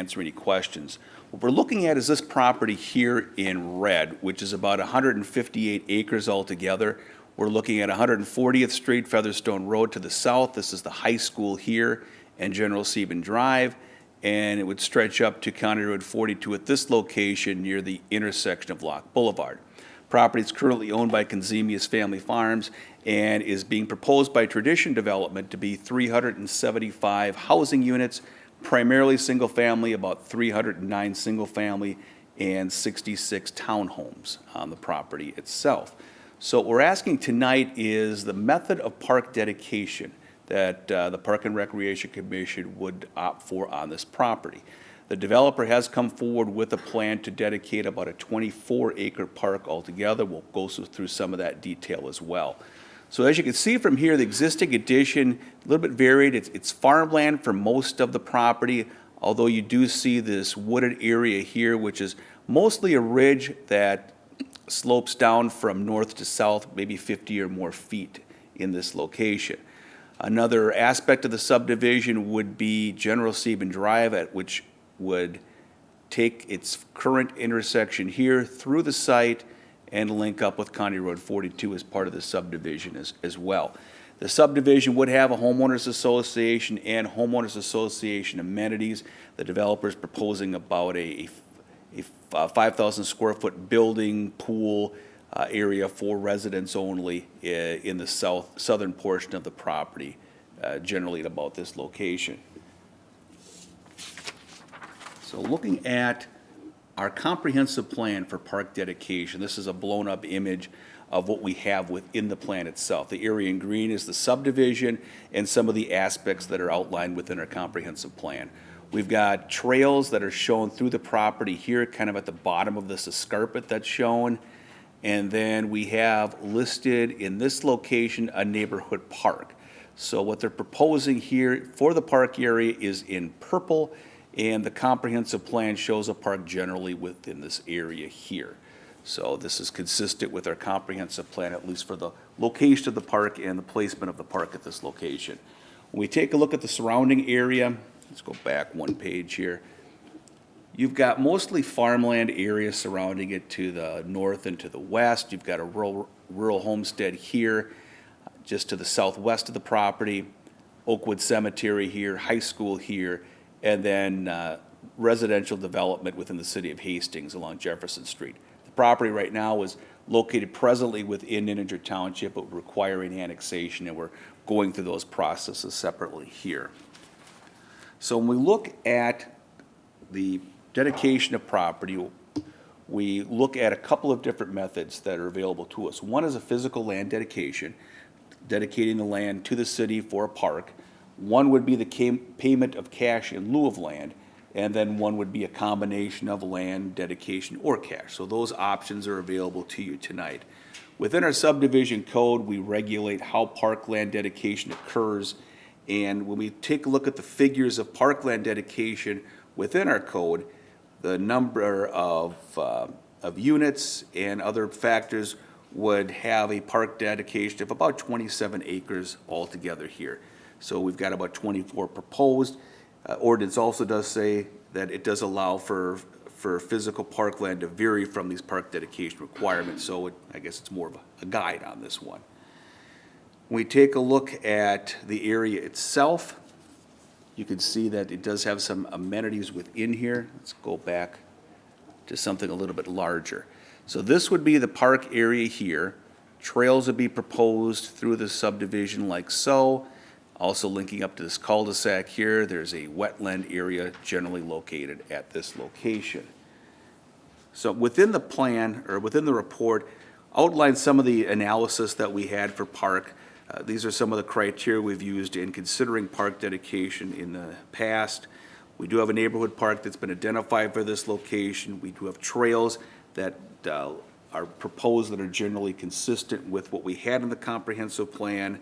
answer any questions. What we're looking at is this property here in red, which is about 158 acres altogether. We're looking at 140th Street, Featherstone Road to the south. This is the high school here and General Sieben Drive, and it would stretch up to County Road 42 at this location near the intersection of Locke Boulevard. Property is currently owned by Conzemius Family Farms and is being proposed by Tradition Development to be 375 housing units, primarily single-family, about 309 single-family, and 66 townhomes on the property itself. So what we're asking tonight is the method of park dedication that the Park and Recreation Commission would opt for on this property. The developer has come forward with a plan to dedicate about a 24-acre park altogether. We'll go through some of that detail as well. So as you can see from here, the existing addition, a little bit varied. It's farmland for most of the property, although you do see this wooded area here, which is mostly a ridge that slopes down from north to south, maybe 50 or more feet in this location. Another aspect of the subdivision would be General Sieben Drive, at which would take its current intersection here through the site and link up with County Road 42 as part of the subdivision as well. The subdivision would have a homeowners association and homeowners association amenities. The developer is proposing about a 5,000 square foot building, pool area for residents only in the southern portion of the property, generally at about this location. So looking at our comprehensive plan for park dedication, this is a blown up image of what we have within the plan itself. The area in green is the subdivision and some of the aspects that are outlined within our comprehensive plan. We've got trails that are shown through the property here, kind of at the bottom of this escarpment that's shown. And then we have listed in this location a neighborhood park. So what they're proposing here for the park area is in purple, and the comprehensive plan shows a park generally within this area here. So this is consistent with our comprehensive plan, at least for the location of the park and the placement of the park at this location. When we take a look at the surrounding area, let's go back one page here. You've got mostly farmland area surrounding it to the north and to the west. You've got a rural homestead here, just to the southwest of the property, Oakwood Cemetery here, high school here, and then residential development within the city of Hastings along Jefferson Street. The property right now is located presently within Inninger Township, but requiring annexation, and we're going through those processes separately here. So when we look at the dedication of property, we look at a couple of different methods that are available to us. One is a physical land dedication, dedicating the land to the city for a park. One would be the payment of cash in lieu of land, and then one would be a combination of land, dedication, or cash. So those options are available to you tonight. Within our subdivision code, we regulate how parkland dedication occurs, and when we take a look at the figures of parkland dedication within our code, the number of units and other factors would have a park dedication of about 27 acres altogether here. So we've got about 24 proposed. Ordinance also does say that it does allow for physical parkland to vary from these park dedication requirements, so I guess it's more of a guide on this one. When we take a look at the area itself, you can see that it does have some amenities within here. Let's go back to something a little bit larger. So this would be the park area here. Trails would be proposed through the subdivision like so. Also linking up to this cul-de-sac here, there's a wetland area generally located at this location. So within the plan, or within the report, outlined some of the analysis that we had for park. These are some of the criteria we've used in considering park dedication in the past. We do have a neighborhood park that's been identified for this location. We do have trails that are proposed that are generally consistent with what we had in the comprehensive plan.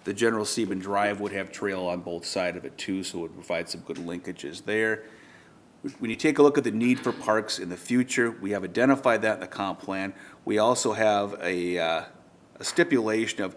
The General Sieben Drive would have trail on both sides of it too, so it would provide some good linkages there. When you take a look at the need for parks in the future, we have identified that in the comp plan. We also have a stipulation of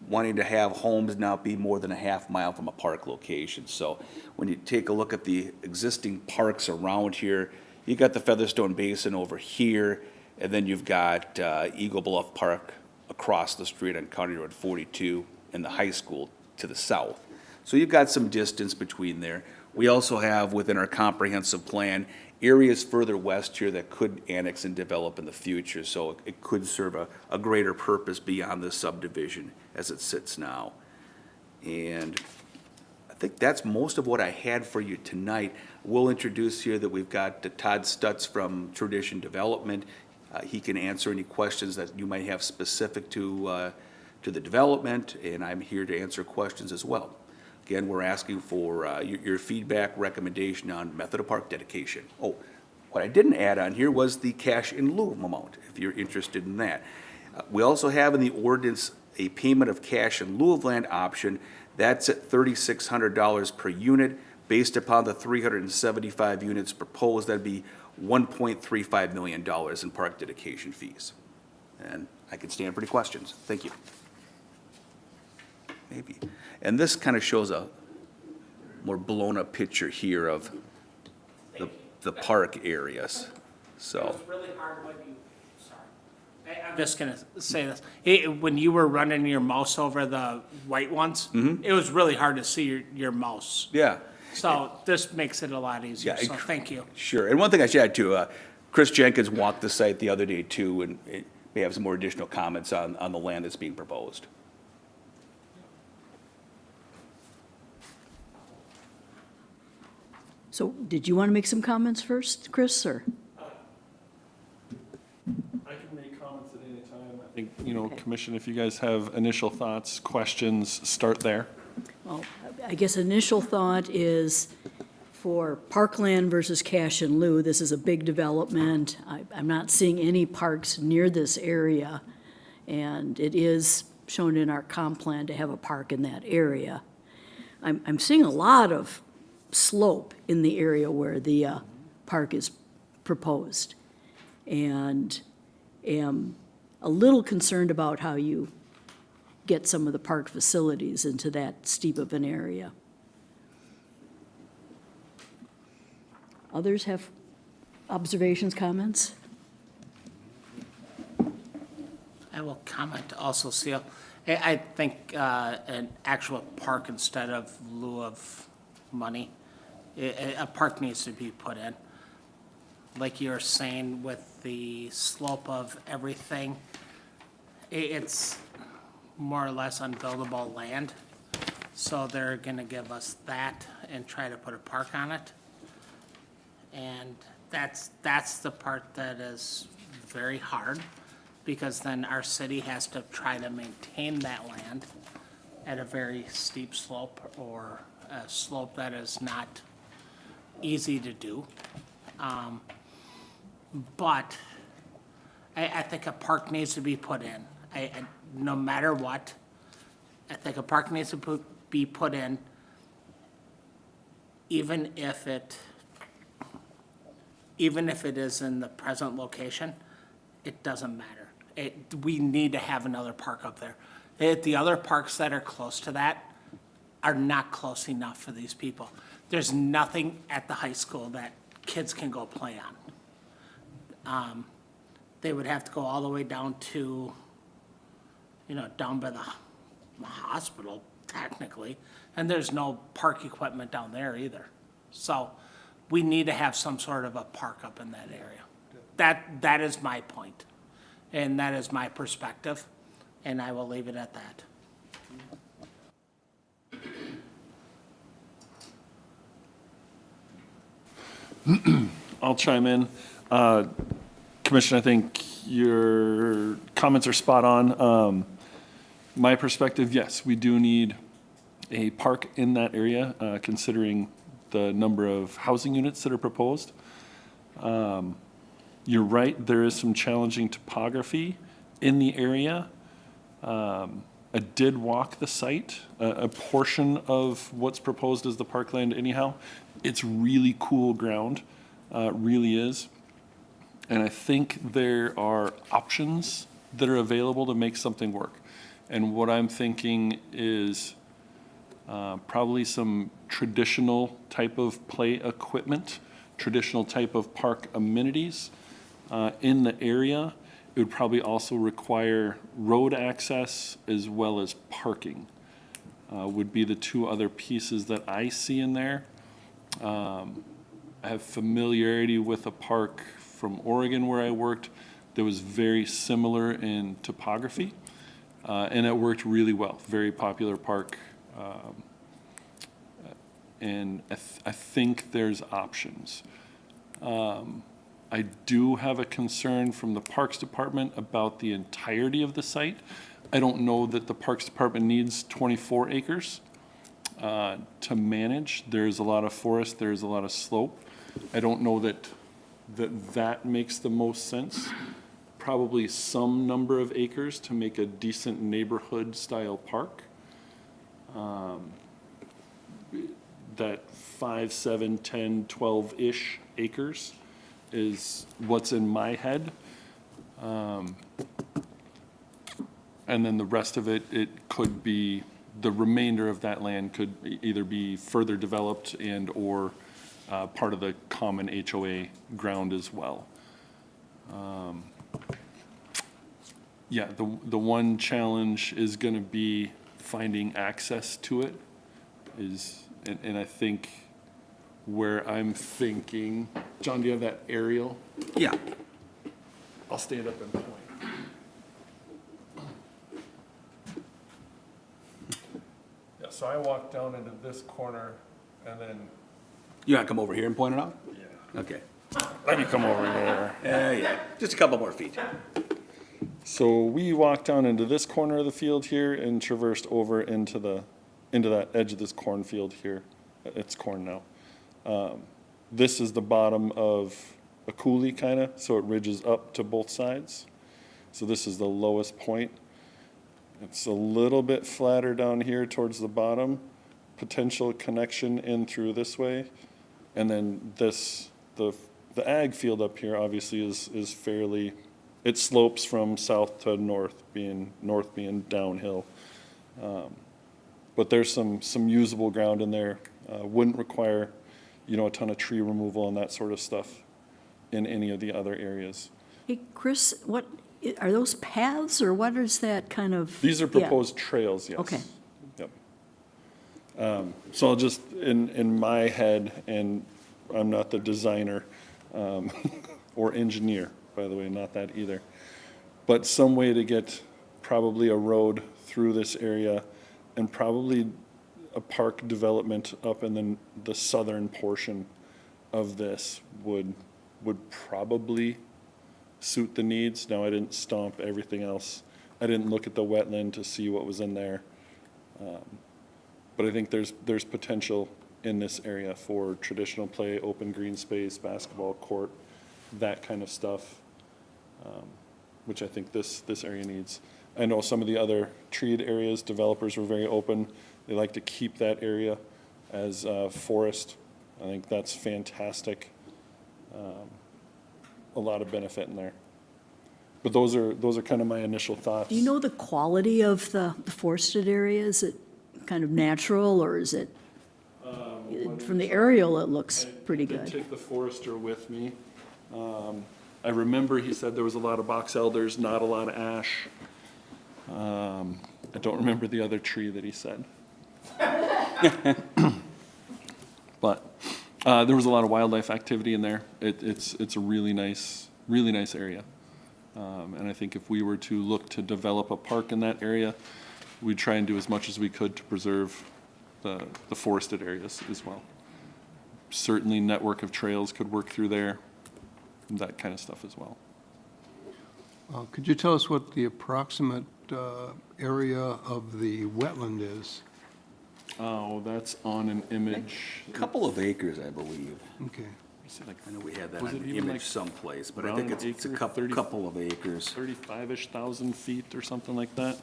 wanting to have homes not be more than a half mile from a park location. So when you take a look at the existing parks around here, you got the Featherstone Basin over here, and then you've got Eagle Bluff Park across the street on County Road 42 and the high school to the south. So you've got some distance between there. We also have within our comprehensive plan areas further west here that could annex and develop in the future. So it could serve a greater purpose beyond this subdivision as it sits now. And I think that's most of what I had for you tonight. We'll introduce here that we've got Todd Stutz from Tradition Development. He can answer any questions that you might have specific to the development, and I'm here to answer questions as well. Again, we're asking for your feedback, recommendation on method of park dedication. Oh, what I didn't add on here was the cash in lieu amount, if you're interested in that. We also have in the ordinance a payment of cash in lieu of land option. That's at $3,600 per unit. Based upon the 375 units proposed, that'd be $1.35 million in park dedication fees. And I can stand for any questions. Thank you. Maybe. And this kind of shows a more blown up picture here of the park areas. So. It was really hard when you, sorry. I'm just gonna say this. When you were running your mouse over the white ones, it was really hard to see your mouse. Yeah. So this makes it a lot easier, Yeah, so thank you. Sure. And one thing I should add too, Chris Jenkins walked the site the other day too, and may have some more additional comments on the land that's being proposed. So did you want to make some comments first, Chris, or? I can make comments at any time. I think, Commission, if you guys have initial thoughts, questions, start there. Well, I guess initial thought is for parkland versus cash in lieu, this is a big development. I'm not seeing any parks near this area, and it is shown in our comp plan to have a park in that area. I'm seeing a lot of slope in the area where the park is proposed, and am a little concerned about how you get some of the park facilities into that steep of an area. Others have observations, comments? I will comment also, Seal. I think an actual park instead of lieu of money, a park needs to be put in. Like you were saying with the slope of everything, it's more or less unbuildable land. So they're gonna give us that and try to put a park on it. And that's the part that is very hard, because then our city has to try to maintain that land at a very steep slope or a slope that is not easy to do. But I think a park needs to be put in. No matter what, I think a park needs to be put in, even if it is in the present location, it doesn't matter. We need to have another park up there. The other parks that are close to that are not close enough for these people. There's nothing at the high school that kids can go play on. They would have to go all the way down to, down by the hospital technically, and there's no park equipment down there either. So we need to have some sort of a park up in that area. That is my point, and that is my perspective, and I will leave it at that. I'll chime in. Commissioner, I think your comments are spot on. My perspective, yes, we do need a park in that area, considering the number of housing units that are proposed. You're right, there is some challenging topography in the area. I did walk the site, a portion of what's proposed as the parkland anyhow. It's really cool ground, really is. And I think there are options that are available to make something work. And what I'm thinking is probably some traditional type of play equipment, traditional type of park amenities in the area. It would probably also require road access as well as parking would be the two other pieces that I see in there. I have familiarity with a park from Oregon where I worked that was very similar in topography, and it worked really well. Very popular park, and I think there's options. I do have a concern from the Parks Department about the entirety of the site. I don't know that the Parks Department needs 24 acres to manage. There's a lot of forest, there's a lot of slope. I don't know that makes the most sense. Probably some number of acres to make a decent neighborhood-style park. That 5, 7, 10, 12-ish acres is what's in my head. And then the rest of it could be, the remainder of that land could either be further developed and/or part of the common HOA ground as well. Yeah, the one challenge is gonna be finding access to it and I think where I'm thinking, John, do you have that aerial? Yeah. I'll stand up and point. Yeah, so I walked down into this corner and then, You want to come over here and point it out? yeah, Okay. let me come over here. Yeah, just a couple more feet. So we walked down into this corner of the field here and traversed over into that edge of this cornfield here. It's corn now. This is the bottom of a coulee kind of, so it ridges up to both sides. So this is the lowest point. It's a little bit flatter down here towards the bottom, potential connection in through this way. And then this, the ag field up here obviously is fairly, it slopes from south to north being downhill. But there's some usable ground in there. Wouldn't require, a ton of tree removal and that sort of stuff in any of the other areas. Hey, Chris, what, are those paths, or what is that kind of? These are Yeah. proposed trails, yes. Okay. Yep. So I'll just, in my head, and I'm not the designer or engineer, by the way, not that either, but some way to get probably a road through this area and probably a park development up in the southern portion of this would probably suit the needs. Now, I didn't stomp everything else. I didn't look at the wetland to see what was in there. But I think there's potential in this area for traditional play, open green space, basketball court, that kind of stuff, which I think this area needs. I know some of the other treed areas, developers were very open. They like to keep that area as forest. I think that's fantastic. A lot of benefit in there. But those are kind of my initial thoughts. Do you know the quality of the forested area? Is it kind of natural, or is it, from the aerial, it looks pretty I did good? take the forester with me. I remember he said there was a lot of box elders, not a lot of ash. I don't remember the other tree that he said. But there was a lot of wildlife activity in there. It's a really nice area. And I think if we were to look to develop a park in that area, we'd try and do as much as we could to preserve the forested areas as well. Certainly network of trails could work through there, that kind of stuff as well. Could you tell us what the approximate area of the wetland is? Oh, that's on an image. A couple of acres, I believe. Okay. Is it like I know we had that Was on it an even image like someplace, but I around think an it's a acre, couple, 30 couple of acres. 35-ish thousand feet or something like that?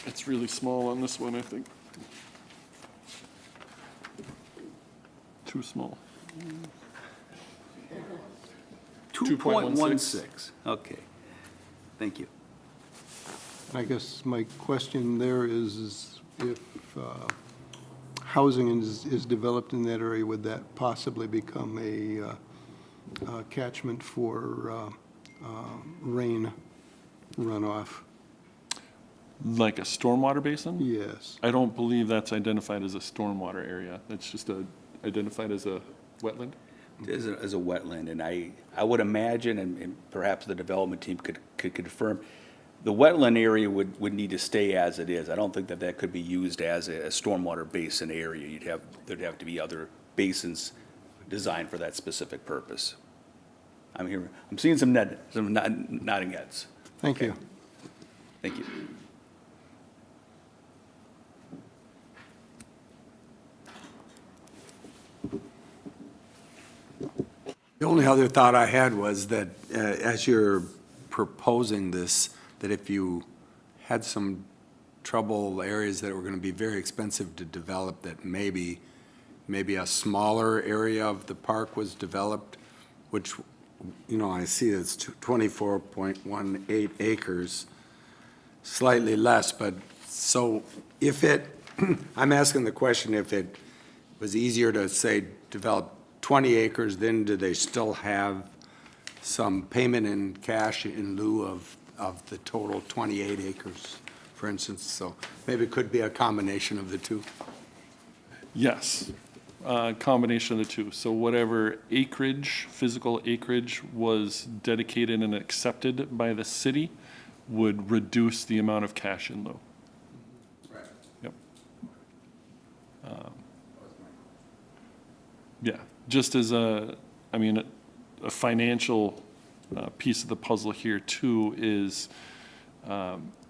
It's really small on this one, I think. Too small. 2.16, okay. Thank you. I guess my question there is if housing is developed in that area, would that possibly become a catchment for rain runoff? Like a stormwater basin? Yes. I don't believe that's identified as a stormwater area. That's just identified as a wetland. As a wetland, and I would imagine, and perhaps the development team could confirm, the wetland area would need to stay as it is. I don't think that could be used as a stormwater basin area. There'd have to be other basins designed for that specific purpose. I'm seeing some nodding heads. Thank you. Thank you. The only other thought I had was that as you're proposing this, that if you had some trouble areas that were going to be very expensive to develop, that maybe a smaller area of the park was developed, which, I see it's 24.18 acres, slightly less, but so if I'm asking the question, if it was easier to, say, develop 20 acres, then do they still have some payment in cash in lieu of the total 28 acres, for instance? So maybe it could be a combination of the two. Yes, combination of the two. So whatever acreage, physical acreage was dedicated and accepted by the city would reduce the amount of cash in lieu. Right. Yep. Yeah, just as a financial piece of the puzzle here too is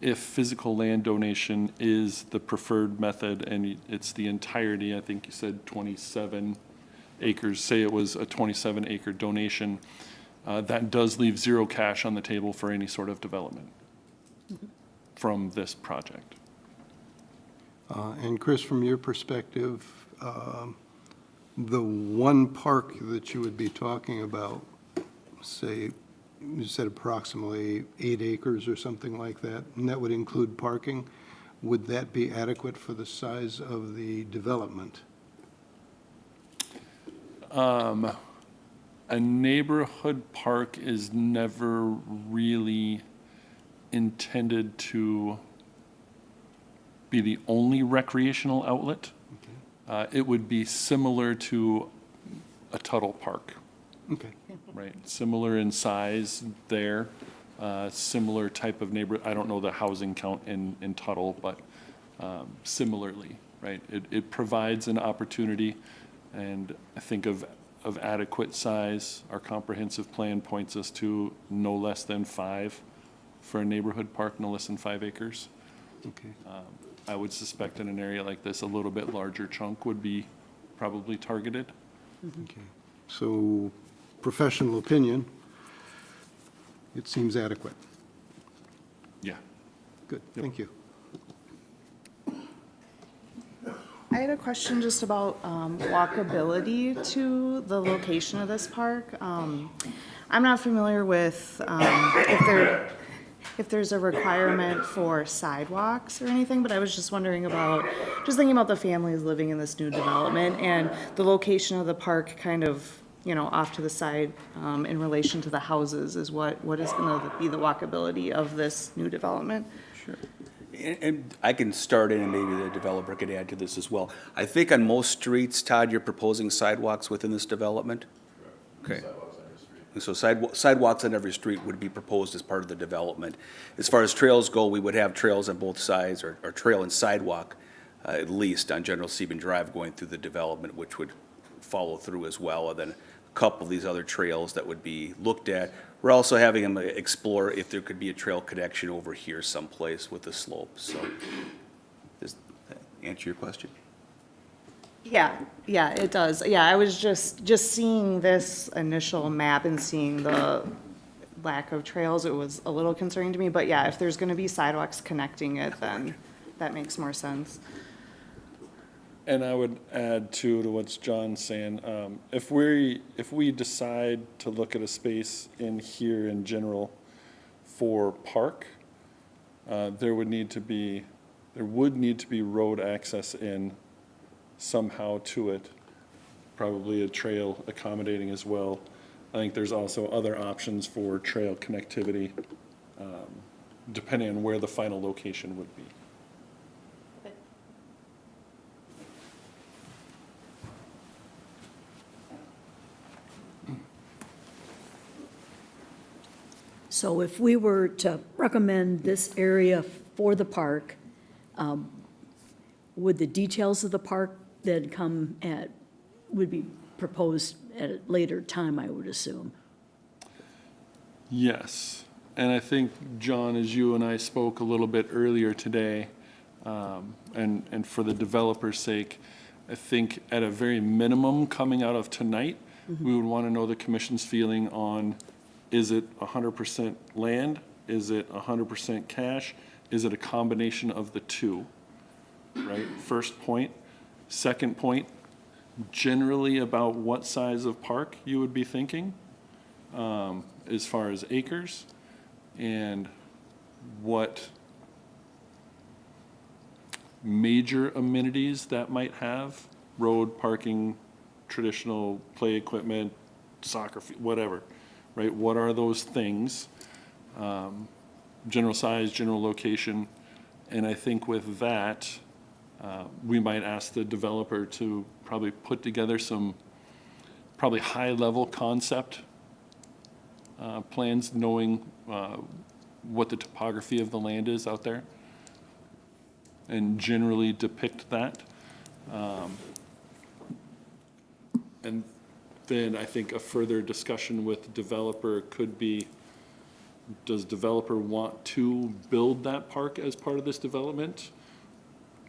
if physical land donation is the preferred method and it's the entirety, I think you said 27 acres, say it was a 27 acre donation, that does leave zero cash on the table for any sort of development from this project. And Chris, from your perspective, the one park that you would be talking about, say, you said approximately 8 acres or something like that, and that would include parking. Would that be adequate for the size of the development? A neighborhood park is never really intended to be the only recreational outlet. It would be similar to a Tuttle Park, Okay. right? Similar in size there, similar type of neighbor, I don't know the housing count in Tuttle, but similarly, right? It provides an opportunity, and I think of adequate size. Our comprehensive plan points us to no less than 5 for a neighborhood park, no less than 5 acres. Okay. I would suspect in an area like this, a little bit larger chunk would be probably targeted. Okay. So, professional opinion, it seems adequate. Yeah. Good, thank you. I had a question just about walkability to the location of this park. I'm not familiar with if there's a requirement for sidewalks or anything, but I was just wondering about, just thinking about the families living in this new development and the location of the park kind of, off to the side in relation to the houses is what is going to be the walkability of this new development. Sure. And I can start in, and maybe the developer could add to this as well. I think on most streets, Todd, you're proposing sidewalks within this development? Correct. Okay. So sidewalks on every street would be proposed as part of the development. As far as trails go, we would have trails on both sides, or trail and sidewalk, at least on General Sieben Drive going through the development, which would follow through as well, and then a couple of these other trails that would be looked at. We're also having them explore if there could be a trail connection over here someplace with the slope. So does that answer your question? Yeah, it does. Yeah, I was just seeing this initial map and seeing the lack of trails, it was a little concerning to me, but yeah, if there's gonna be sidewalks connecting it, then that makes more sense. And I would add too to what's John's saying, if we decide to look at a space in here in general for park, there would need to be road access in somehow to it, probably a trail accommodating as well. I think there's also other options for trail connectivity, depending on where the final location would be. So if we were to recommend this area for the park, would the details of the park then would be proposed at a later time, I would assume? Yes, and I think, John, as you and I spoke a little bit earlier today, and for the developer's sake, I think at a very minimum, coming out of tonight, we would want to know the commission's feeling on, is it 100% land? Is it 100% cash? Is it a combination of the two? Right, first point. Second point, generally about what size of park you would be thinking, as far as acres, and what major amenities that might have, road, parking, traditional play equipment, soccer field, whatever, right? What are those things? General size, general location, and I think with that, we might ask the developer to probably put together some probably high-level concept plans, knowing what the topography of the land is out there, and generally depict that. And then I think a further discussion with developer could be, does developer want to build that park as part of this development?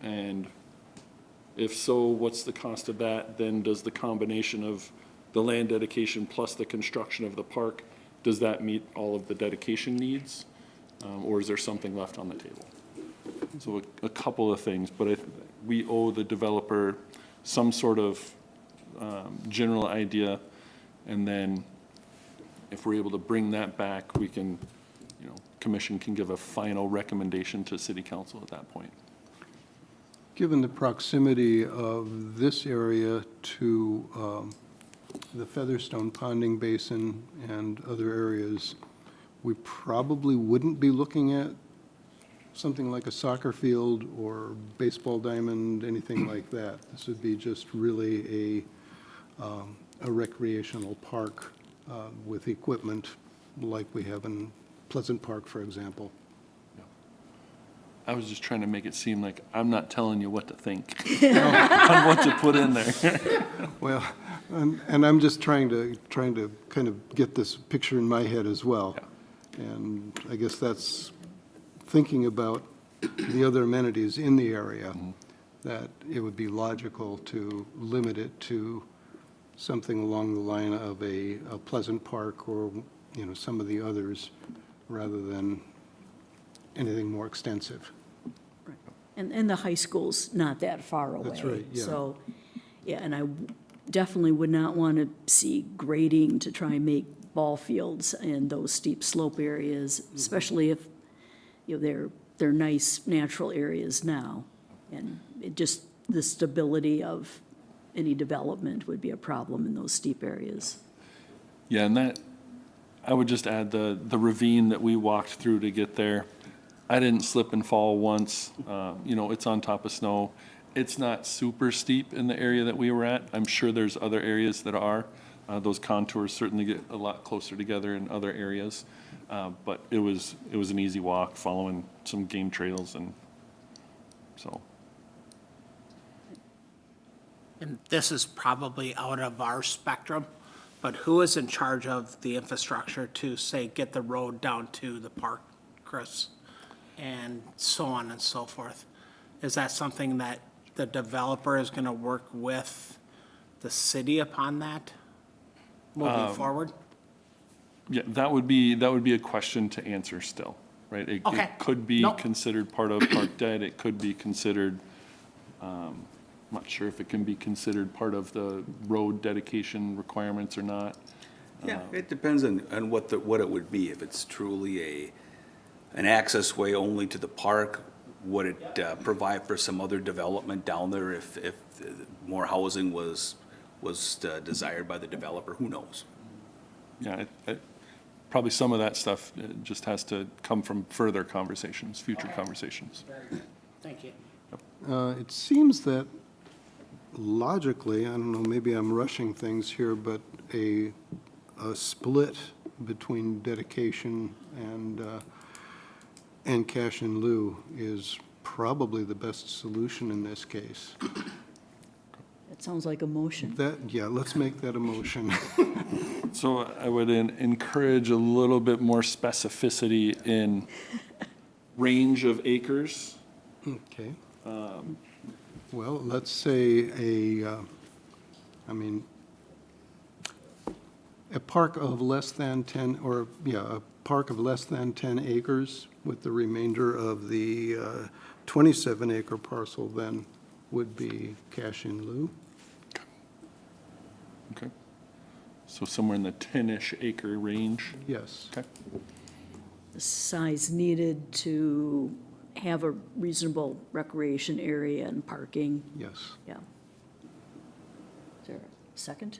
And if so, what's the cost of that? Then does the combination of the land dedication plus the construction of the park, does that meet all of the dedication needs? Or is there something left on the table? So a couple of things, but we owe the developer some sort of general idea. And then if we're able to bring that back, we can, commission can give a final recommendation to city council at that point. Given the proximity of this area to the Featherstone Ponding Basin and other areas, we probably wouldn't be looking at something like a soccer field or baseball diamond, anything like that. This would be just really a recreational park with equipment like we have in Pleasant Park, for example. I was just trying to make it seem like I'm not telling you what to think on what to put in there. Well, and I'm just trying to kind of get this picture in my head as well. And I guess that's thinking about the other amenities in the area, that it would be logical to limit it to something along the line of a Pleasant Park or, some of the others, rather than anything more extensive. And the high school's not that far away. That's right, yeah. So, yeah, and I definitely would not want to see grading to try and make ball fields in those steep slope areas, especially if, they're nice natural areas now. And the stability of any development would be a problem in those steep areas. Yeah, and that, I would just add the ravine that we walked through to get there. I didn't slip and fall once. It's on top of snow. It's not super steep in the area that we were at. I'm sure there's other areas that are. Those contours certainly get a lot closer together in other areas. But it was an easy walk following some game trails, and so. And this is probably out of our spectrum, but who is in charge of the infrastructure to, say, get the road down to the park, Chris? And so on and so forth. Is that something that the developer is going to work with the city upon that moving forward? Yeah, that would be a question to answer still, right? It could be Nope. considered part of park debt. It could be considered, I'm not sure if it can be considered part of the road dedication requirements or not. Yeah, it depends on what it would be. If it's truly an access way only to the park? Would it provide for some other development down there if more housing was desired by the developer? Who knows? Yeah, probably some of that stuff just has to come from further conversations, future conversations. Thank you. It seems that logically, I don't know, maybe I'm rushing things here, but a split between dedication and cash in lieu is probably the best solution in this case. That sounds like a motion. Yeah, let's make that a motion. So I would encourage a little bit more specificity in range of acres. Okay. Well, let's say a park of less than 10, or, yeah, a park of less than 10 acres with the remainder of the 27-acre parcel then would be cash in lieu. Okay. So somewhere in the 10-ish acre range. Yes. Okay. The size needed to have a reasonable recreation area and parking, Yes. yeah. Is there a second?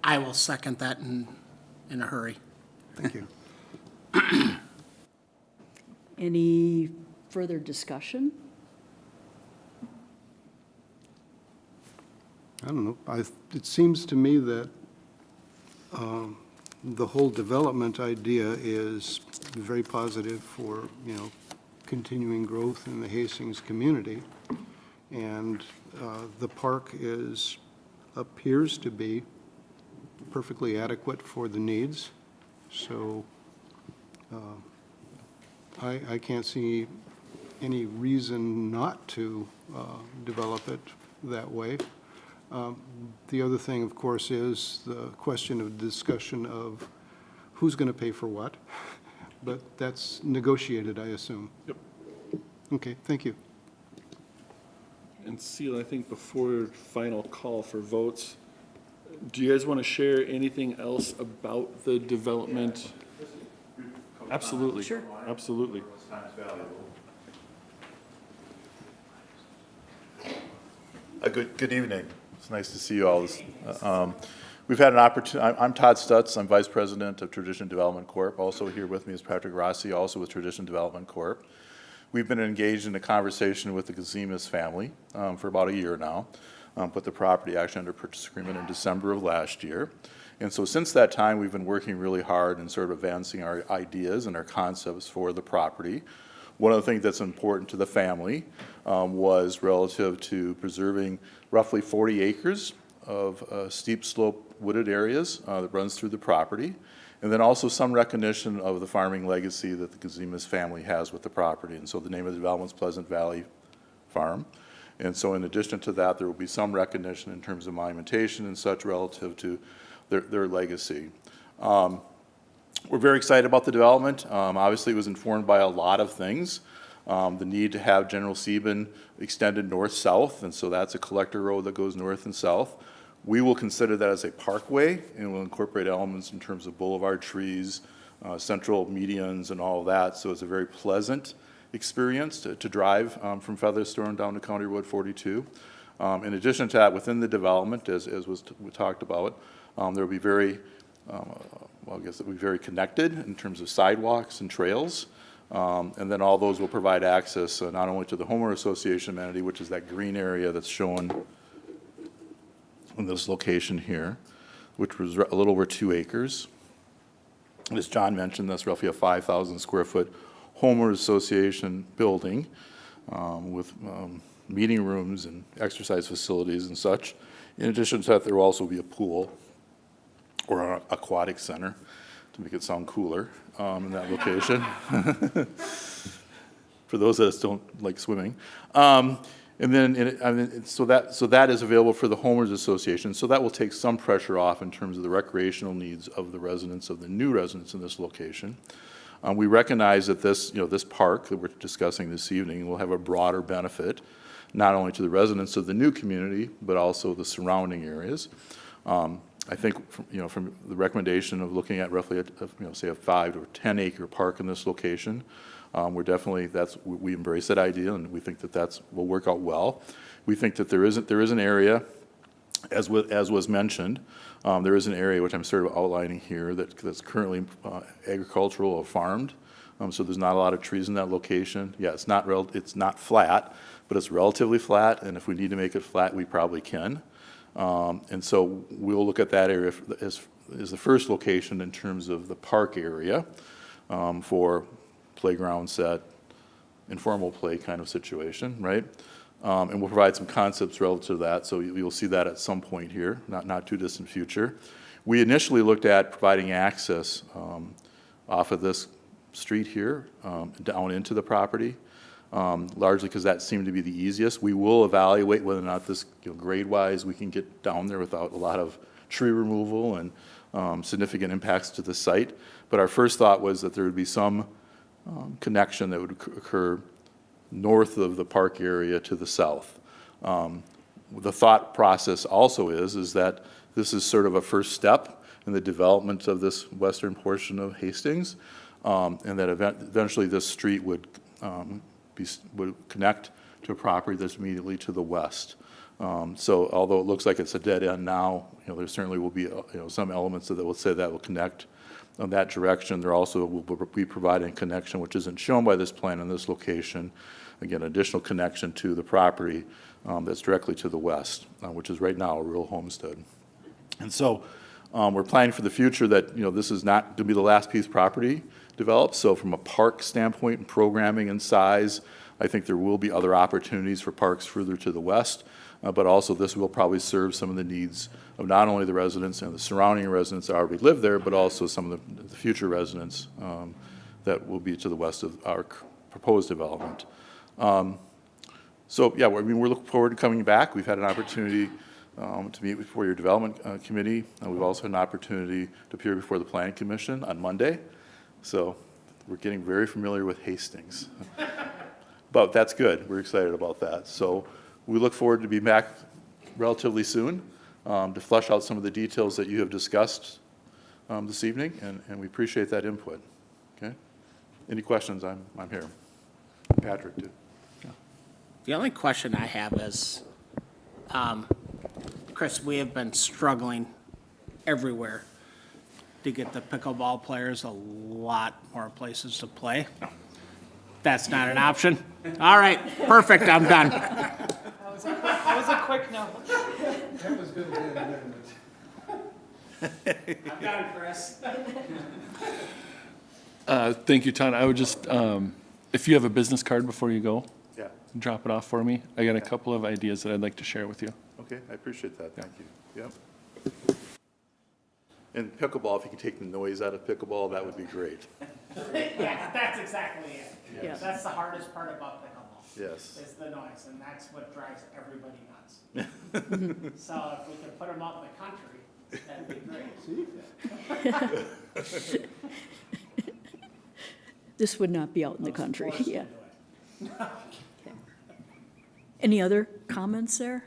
I will second that in a hurry. Thank you. Any further discussion? I don't know. It seems to me that the whole development idea is very positive for, continuing growth in the Hastings community. And the park appears to be perfectly adequate for the needs. So I can't see any reason not to develop it that way. The other thing, of course, is the question of discussion of who's going to pay for what, but that's negotiated, I assume. Yep. Okay, thank you. And Seal, I think before final call for votes, do you guys want to share anything else about the development? Absolutely. Sure. Absolutely. Good evening. It's nice to see you all. We've had an opportunity, I'm Todd Stutz, I'm Vice President of Tradition Development Corp. Also here with me is Patrick Rossi, also with Tradition Development Corp. We've been engaged in a conversation with the Gazimas family for about a year now. Put the property actually under purchase agreement in December of last year. And so since that time, we've been working really hard and sort of advancing our ideas and our concepts for the property. One of the things that's important to the family was relative to preserving roughly 40 acres of steep slope wooded areas that runs through the property. And then also some recognition of the farming legacy that the Gazimas family has with the property. And so the name of the development is Pleasant Valley Farm. And so in addition to that, there will be some recognition in terms of monumentation and such relative to their legacy. We're very excited about the development. Obviously, it was informed by a lot of things. The need to have General Sieben extended north-south, and so that's a collector road that goes north and south. We will consider that as a parkway, and we'll incorporate elements in terms of boulevard trees, central medians, and all of that. So it's a very pleasant experience to drive from Featherstone down to County Road 42. In addition to that, within the development, as we talked about, there will be very, I guess it will be very connected in terms of sidewalks and trails. And then all those will provide access not only to the homeowner association amenity, which is that green area that's shown in this location here, which was a little over 2 acres. And as John mentioned, that's roughly a 5,000 square foot homeowners association building with meeting rooms and exercise facilities and such. In addition to that, there will also be a pool or an aquatic center to make it sound cooler in that location. For those that don't like swimming. And then, so that is available for the homeowners association. So that will take some pressure off in terms of the recreational needs of the residents, of the new residents in this location. We recognize that this park that we're discussing this evening will have a broader benefit, not only to the residents of the new community, but also the surrounding areas. I think, from the recommendation of looking at roughly, say a 5 or 10 acre park in this location, We're definitely, we embrace that idea, and we think that will work out well. We think that there is an area, as was mentioned, there is an area which I'm sort of outlining here that's currently agricultural or farmed. So there's not a lot of trees in that location. Yeah, it's not flat, but it's relatively flat, and if we need to make it flat, we probably can. And so we'll look at that area as the first location in terms of the park area for playground set, informal play kind of situation, right? And we'll provide some concepts relative to that, so you'll see that at some point here, not too distant future. We initially looked at providing access off of this street here down into the property, largely because that seemed to be the easiest. We will evaluate whether or not this, grade-wise, we can get down there without a lot of tree removal and significant impacts to the site. But our first thought was that there would be some connection that would occur north of the park area to the south. The thought process also is that this is sort of a first step in the development of this western portion of Hastings, and that eventually this street would connect to a property that's immediately to the west. So although it looks like it's a dead end now, there certainly will be some elements that will say that will connect in that direction. There also will be providing a connection, which isn't shown by this plan in this location, again, additional connection to the property that's directly to the west, which is right now a rural homestead. And so we're planning for the future that, this is not going to be the last piece of property developed. So from a park standpoint and programming and size, I think there will be other opportunities for parks further to the west, but also this will probably serve some of the needs of not only the residents and the surrounding residents that already live there, but also some of the future residents that will be to the west of our proposed development. So yeah, we're looking forward to coming back. We've had an opportunity to meet before your development committee. We've also had an opportunity to appear before the planning commission on Monday. So we're getting very familiar with Hastings. But that's good. We're excited about that. So we look forward to be back relatively soon to flesh out some of the details that you have discussed this evening, and we appreciate that input. Okay? Any questions? I'm here. Patrick, too. The only question I have is, Chris, we have been struggling everywhere to get the pickleball players a lot more places to play. That's not an option? All right, perfect, I'm done. That was a quick no. That was good. I'm done, Chris. Thank you, Todd. I would just, if you have a business card before you go, Yeah. drop it off for me. I got a couple of ideas that I'd like to share with you. Okay, I appreciate that. Thank you. Yep. And pickleball, if you can take the noise out of pickleball, that would be great. Yeah, that's exactly it. Yeah. That's the hardest part about pickleball. Yes. Is the noise, and that's what drives everybody nuts. So if we could put them out in the country, that'd be great. This would not be out in the country, yeah. Any other comments there?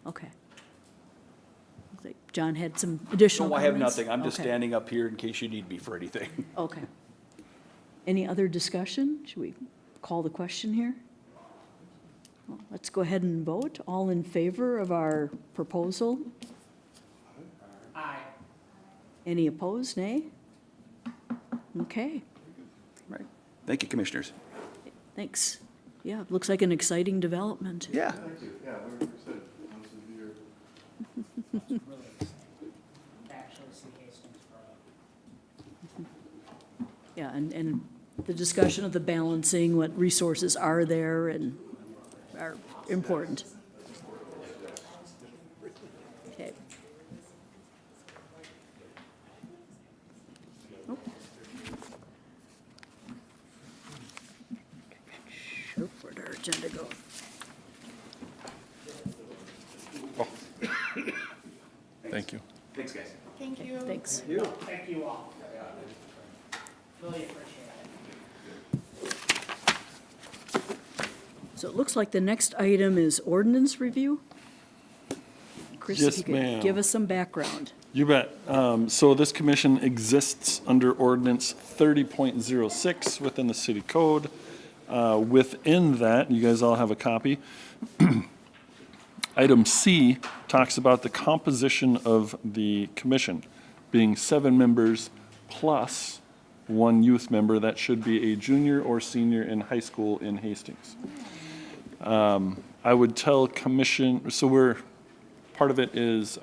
Okay. Looks like John had some additional No, I comments? have nothing. I'm just Okay. standing up here in case you need me for anything. Okay. Any other discussion? Should we call the question here? Well, let's go ahead and vote. All in favor of our proposal? Aye. Any opposed? Nay? Okay, Right. Thank you, commissioners. thanks. Yeah, looks like an exciting development. Yeah. Yeah, we're excited. Actually see Hastings for Yeah, and the discussion of the balancing, what resources are there and are important. Okay. Oh. Sure, where'd our agenda go? Thank you. Thanks, guys. Thank you. Thanks. Thank you all. Really appreciate it. So it looks like the next item is ordinance review. Chris, Yes, if you could ma'am. give us some background. You bet. So this commission exists under ordinance 30.06 within the city code. Within that, you guys all have a copy. Item C talks about the composition of the commission, being 7 members plus 1 youth member that should be a junior or senior in high school in Hastings. I would tell commission, so part of it is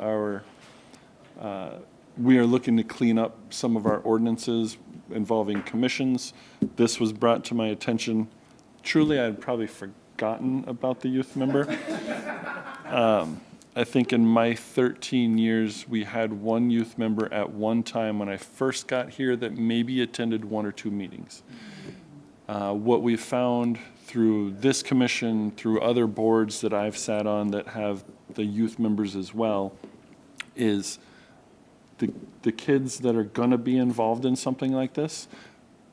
we are looking to clean up some of our ordinances involving commissions. This was brought to my attention. Truly, I had probably forgotten about the youth member. I think in my 13 years, we had 1 youth member at one time when I first got here that maybe attended 1 or 2 meetings. What we found through this commission, through other boards that I've sat on that have the youth members as well, is the kids that are going to be involved in something like this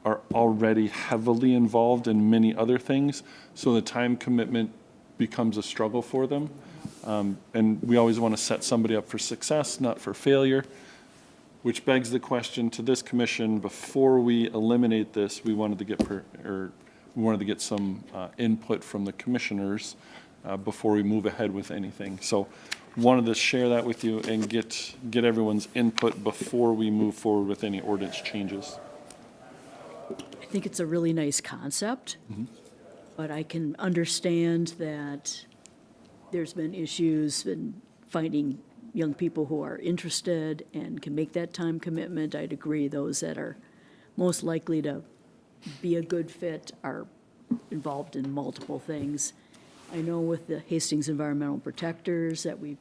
are already heavily involved in many other things, so the time commitment becomes a struggle for them. And we always want to set somebody up for success, not for failure, which begs the question to this commission, before we eliminate this, we wanted to get some input from the commissioners before we move ahead with anything. So wanted to share that with you and get everyone's input before we move forward with any ordinance changes. I think it's a really nice concept, but I can understand that there's been issues in finding young people who are interested and can make that time commitment. I'd agree those that are most likely to be a good fit are involved in multiple things. I know with the Hastings Environmental Protectors that we've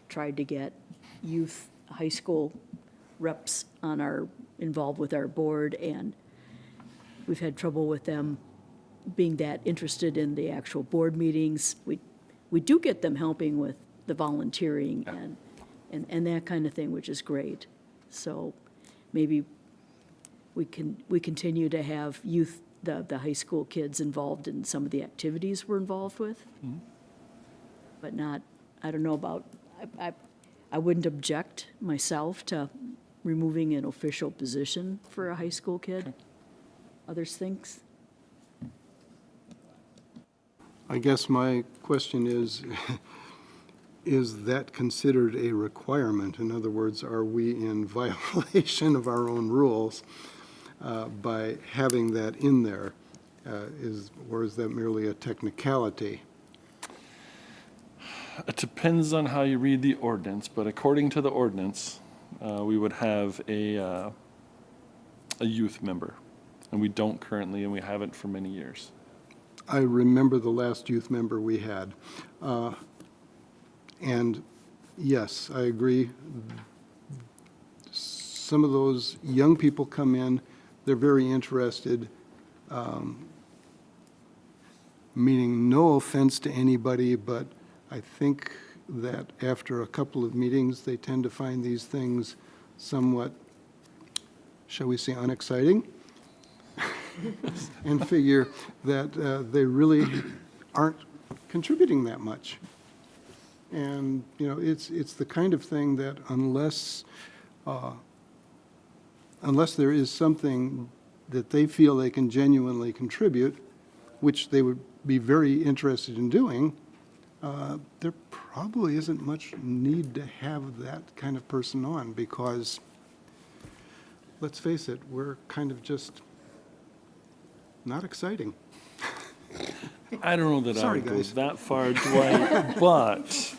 tried to get youth high school reps involved with our board, and we've had trouble with them being that interested in the actual board meetings. We do get them helping with the volunteering and that kind of thing, which is great. So maybe we continue to have youth, the high school kids involved in some of the activities we're involved with. But not, I don't know about, I wouldn't object myself to removing an official position for a high school kid. Others thinks? I guess my question is that considered a requirement? In other words, are we in violation of our own rules by having that in there? Or is that merely a technicality? It depends on how you read the ordinance, but according to the ordinance, we would have a youth member, and we don't currently, and we haven't for many years. I remember the last youth member we had. And yes, I agree. Some of those young people come in, they're very interested, meaning no offense to anybody, but I think that after a couple of meetings, they tend to find these things somewhat, shall we say, unexciting, and figure that they really aren't contributing that much. And, you know, it's the kind of thing that unless there is something that they feel they can genuinely contribute, which they would be very interested in doing, there probably isn't much need to have that kind of person on, because, let's face it, we're kind of just not exciting. I don't know that I Sorry, would go guys. that far, Dwight, but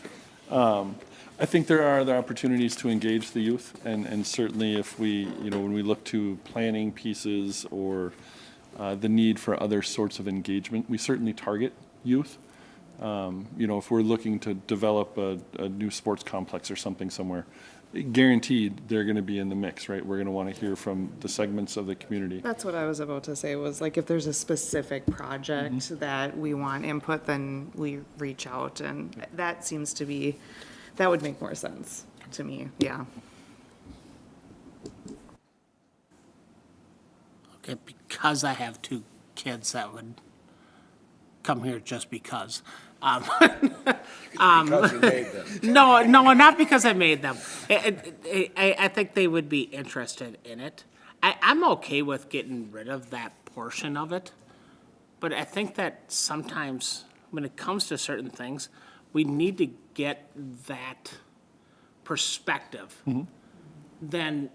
I think there are other opportunities to engage the youth, and certainly if we, when we look to planning pieces or the need for other sorts of engagement, we certainly target youth. If we're looking to develop a new sports complex or something somewhere, guaranteed they're going to be in the mix, right? We're going to want to hear from the segments of the community. That's what I was about to say, was like, if there's a specific project Mm-hmm. that we want input, then we reach out, and that seems to be, that would make more sense to me, yeah. Okay, because I have 2 kids, that would come here just because. Because you made this. No, not because I made them. I think they would be interested in it. I'm okay with getting rid of that portion of it, but I think that sometimes when it comes to certain things, we need to get that perspective. Then,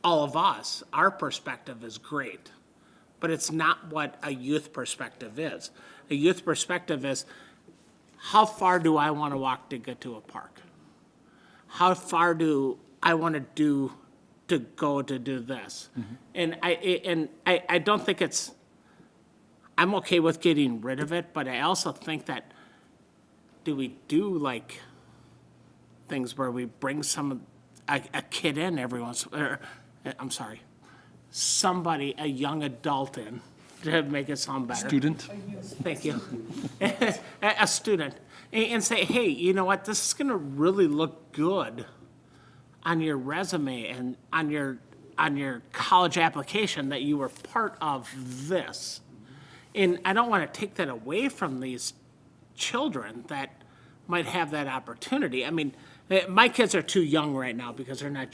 all of us, our perspective is great, but it's not what a youth perspective is. A youth perspective is, how far do I want to walk to get to a park? How far do I want to go to do this? And I don't think I'm okay with getting rid of it, but I also think that, do we do like things where we bring a kid in every once, or, I'm sorry, somebody, a young adult in, to make it sound better. Student? Thank you. A student, and say, hey, you know what, this is gonna really look good on your resume and on your college application that you were part of this. And I don't wanna take that away from these children that might have that opportunity. I mean, my kids are too young right now because they're not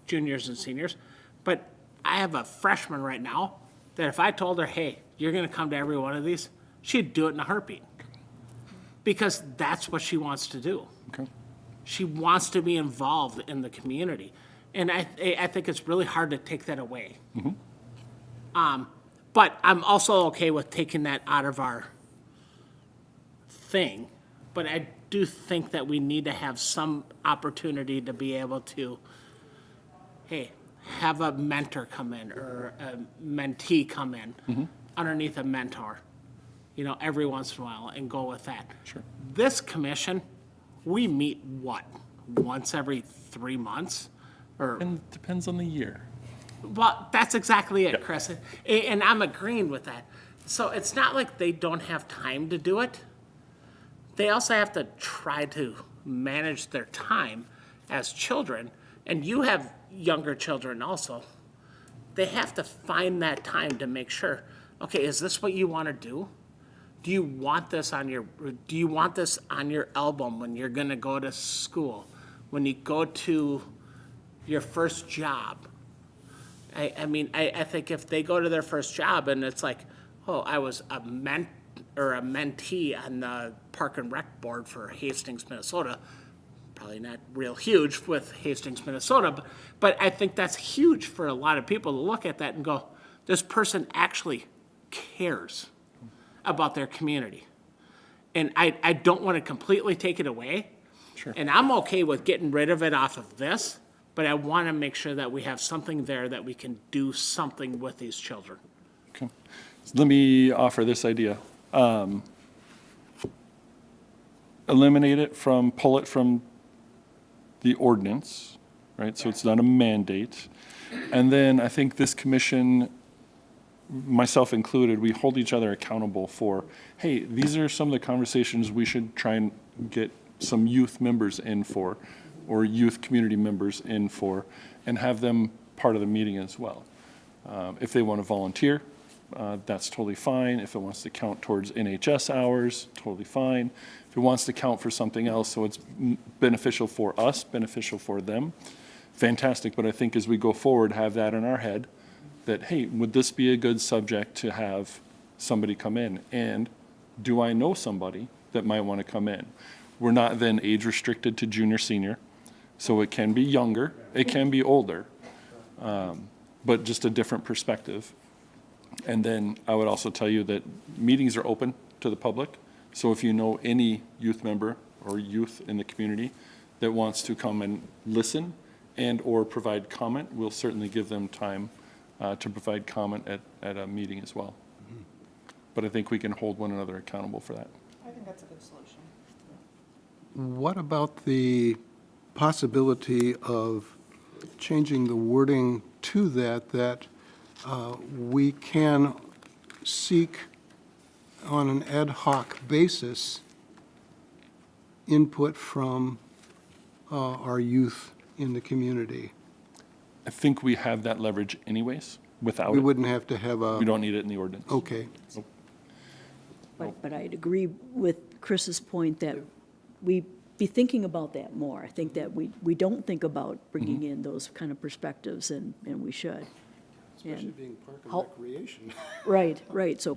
juniors and seniors, but I have a freshman right now that if I told her, hey, you're gonna come to every one of these, she'd do it in a heartbeat. Because that's what she wants to do. Okay. She wants to be involved in the community. And I think it's really hard to take that away. But I'm also okay with taking that out of our thing. But I do think that we need to have some opportunity to be able to, hey, have a mentor come in or a mentee come in underneath a mentor, every once in a while and go with that. Sure. This commission, we meet once every 3 months? Or, And it depends on the year. well, that's exactly it, Chris. And I'm agreeing with that. So it's not like they don't have time to do it. They also have to try to manage their time as children. And you have younger children also. They have to find that time to make sure, okay, is this what you want to do? Do you want this on your album when you're gonna go to school? When you go to your first job? I mean, I think if they go to their first job and it's like, oh, I was a mentee on the Park and Rec Board for Hastings, Minnesota, probably not real huge with Hastings, Minnesota, but I think that's huge for a lot of people to look at that and go, this person actually cares about their community. And I don't want to completely take it away. Sure. And I'm okay with getting rid of it off of this, but I want to make sure that we have something there that we can do something with these children. Okay. So let me offer this idea. Eliminate it pull it from the ordinance, right? So it's not a mandate. And then I think this commission, myself included, we hold each other accountable for, hey, these are some of the conversations we should try and get some youth members in for, or youth community members in for, and have them part of the meeting as well. If they want to volunteer, that's totally fine. If it wants to count towards NHS hours, totally fine. If it wants to count for something else, so it's beneficial for us, beneficial for them, fantastic. But I think as we go forward, have that in our head, that, hey, would this be a good subject to have somebody come in? And do I know somebody that might want to come in? We're not then age restricted to junior, senior, so it can be younger, it can be older, but just a different perspective. And then I would also tell you that meetings are open to the public, so if you know any youth member or youth in the community that wants to come and listen and/or provide comment, we'll certainly give them time to provide comment at a meeting as well. But I think we can hold one another accountable for that. I think that's a good solution. What about the possibility of changing the wording to that we can seek on an ad hoc basis input from our youth in the community? I think we have that leverage anyways. without We it. wouldn't have to have We a, don't need it in the ordinance. okay. But I'd agree with Chris's point that we be thinking about that more. I think that we don't think about bringing in those kind of perspectives, and we should. Especially And- being park and How- recreation. Right, so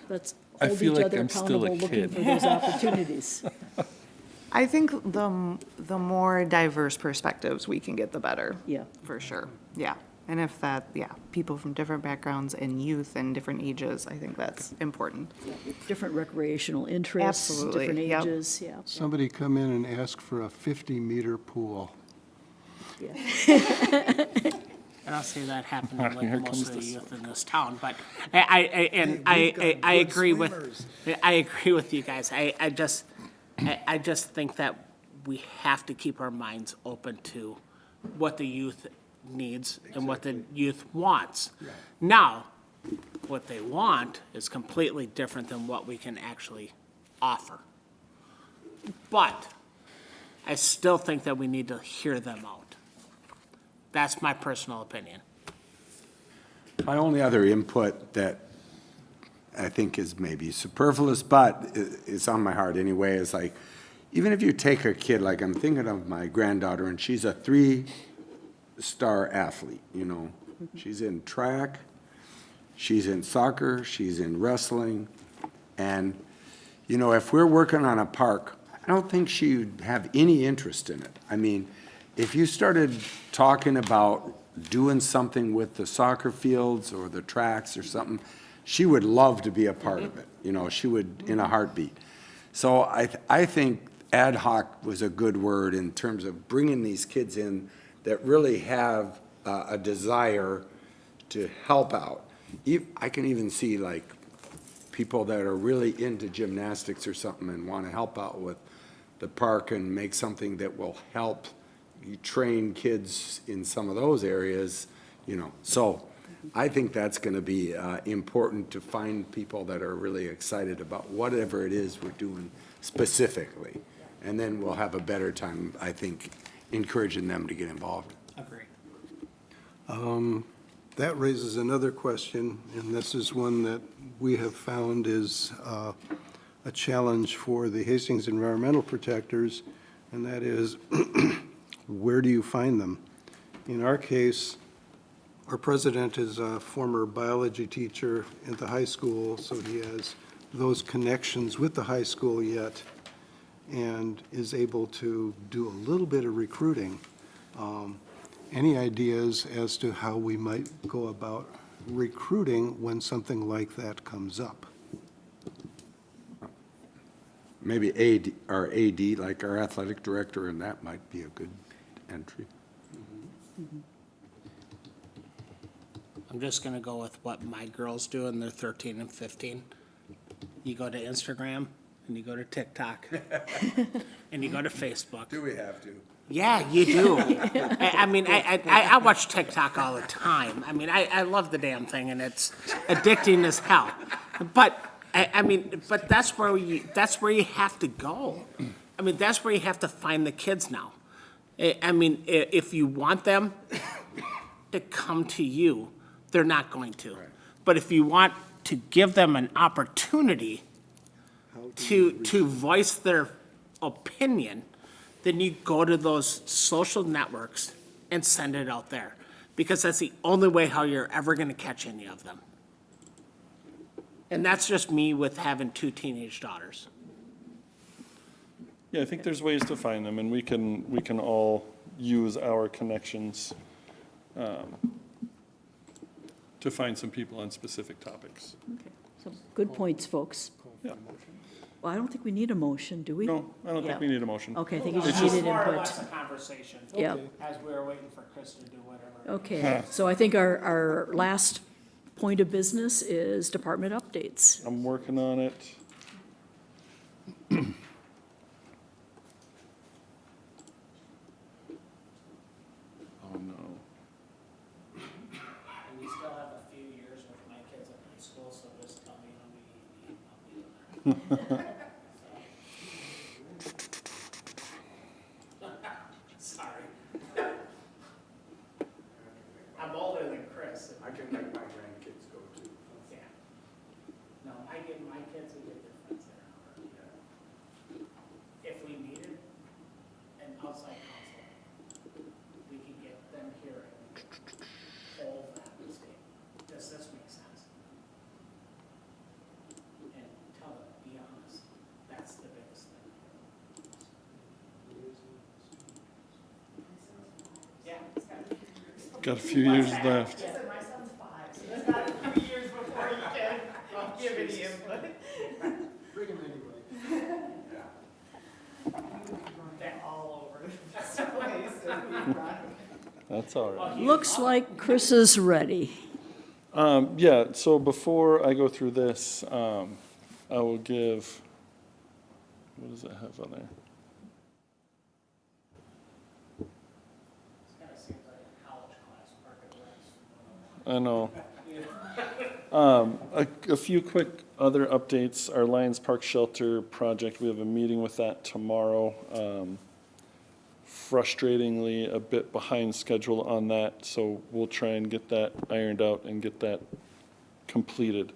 let's I hold feel each like other I'm still a accountable, looking kid. for those opportunities. I think the more diverse perspectives we can get, the better. Yeah. For sure, yeah. And if that, yeah, people from different backgrounds and youth and different ages, I think that's important. Different recreational interests, Absolutely, different yep. ages, yeah. Somebody come in and ask for a 50-meter pool. Yeah. I don't see that happening with Here most comes of the the youth in this town, but I agree with, I agree with you guys. I just think that we have to keep our minds open to what the youth needs and what the youth wants. Now, what they want is completely different than what we can actually offer. But I still think that we need to hear them out. That's my personal opinion. My only other input that I think is maybe superfluous, but it's on my heart anyway, is like, even if you take a kid, like I'm thinking of my granddaughter, and she's a 3-star athlete, you know. She's in track, she's in soccer, she's in wrestling, and, you know, if we're working on a park, I don't think she'd have any interest in it. I mean, if you started talking about doing something with the soccer fields or the tracks or something, she would love to be a part of it, you know, she would in a heartbeat. So I think ad hoc was a good word in terms of bringing these kids in that really have a desire to help out. I can even see like people that are really into gymnastics or something and want to help out with the park and make something that will help you train kids in some of those areas, you know. So I think that's going to be important to find people that are really excited about whatever it is we're doing specifically. And then we'll have a better time, I think, encouraging them to get involved. Agree. That raises another question, and this is one that we have found is a challenge for the Hastings environmental protectors, and that is, where do you find them? In our case, our president is a former biology teacher at the high school, so he has those connections with the high school yet, and is able to do a little bit of recruiting. Any ideas as to how we might go about recruiting when something like that comes up? Maybe our AD, like our athletic director, and that might be a good entry. I'm just gonna go with what my girls do, and they're 13 and 15. You go to Instagram, and you go to TikTok, and you go to Facebook. Do we have to? Yeah, you do. I mean, I watch TikTok all the time. I mean, I love the damn thing, and it's addicting as hell. But I mean, but that's where you have to go. I mean, that's where you have to find the kids now. I mean, if you want them to come to you, they're not going to. But if you want to give them an opportunity to voice their opinion, then you go to those social networks and send it out there. Because that's the only way how you're ever gonna catch any of them. And that's just me with having 2 teenage daughters. Yeah, I think there's ways to find them, and we can all use our connections to find some people on specific topics. Okay, so good points, folks. Yeah. Well, I don't think we need a motion, do we? No, I don't think Yeah. we need a motion. Okay, I think you It's just just- needed More or input. less a conversation. Yeah. As we were waiting for Chris to do whatever. Okay, so I think our last point of business is department updates. I'm working on it. Oh, no. And we still have a few years with my kids in high school, so just tell me how many I'll be there. Sorry. I'm older than Chris. I can make my kids would get their friends there. If we needed an outside counsel, we could get them here and hold that mistake. Does this make sense? And tell them, be honest, that's the biggest thing. Yeah. Got a few years left. said my son's 5, so it's got a few years before you can give any input. Bring him anyway. They're all over this place. That's all right. Looks like Chris is ready. Yeah, so before I go through this, I will give, what does it have on there? This kind of seems like a college class, Park and Recs. I know. A few quick other updates. Our Lions Park Shelter project, we have a meeting with that tomorrow. Frustratingly, a bit behind schedule on that, so we'll try and get that ironed out and get that completed.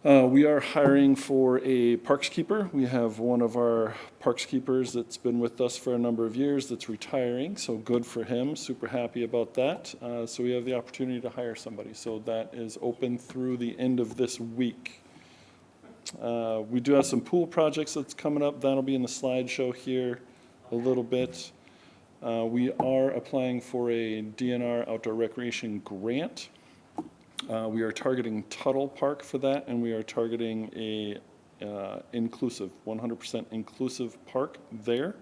We are hiring for a parks keeper. We have one of our parks keepers that's been with us for a number of years that's retiring, so good for him, super happy about that. So we have the opportunity to hire somebody, so that is open through the end of this week. We do have some pool projects that's coming up, that'll be in the slideshow here a little bit. We are applying for a DNR outdoor recreation grant. We are targeting Tuttle Park for that, and we are targeting a inclusive, 100% inclusive park there.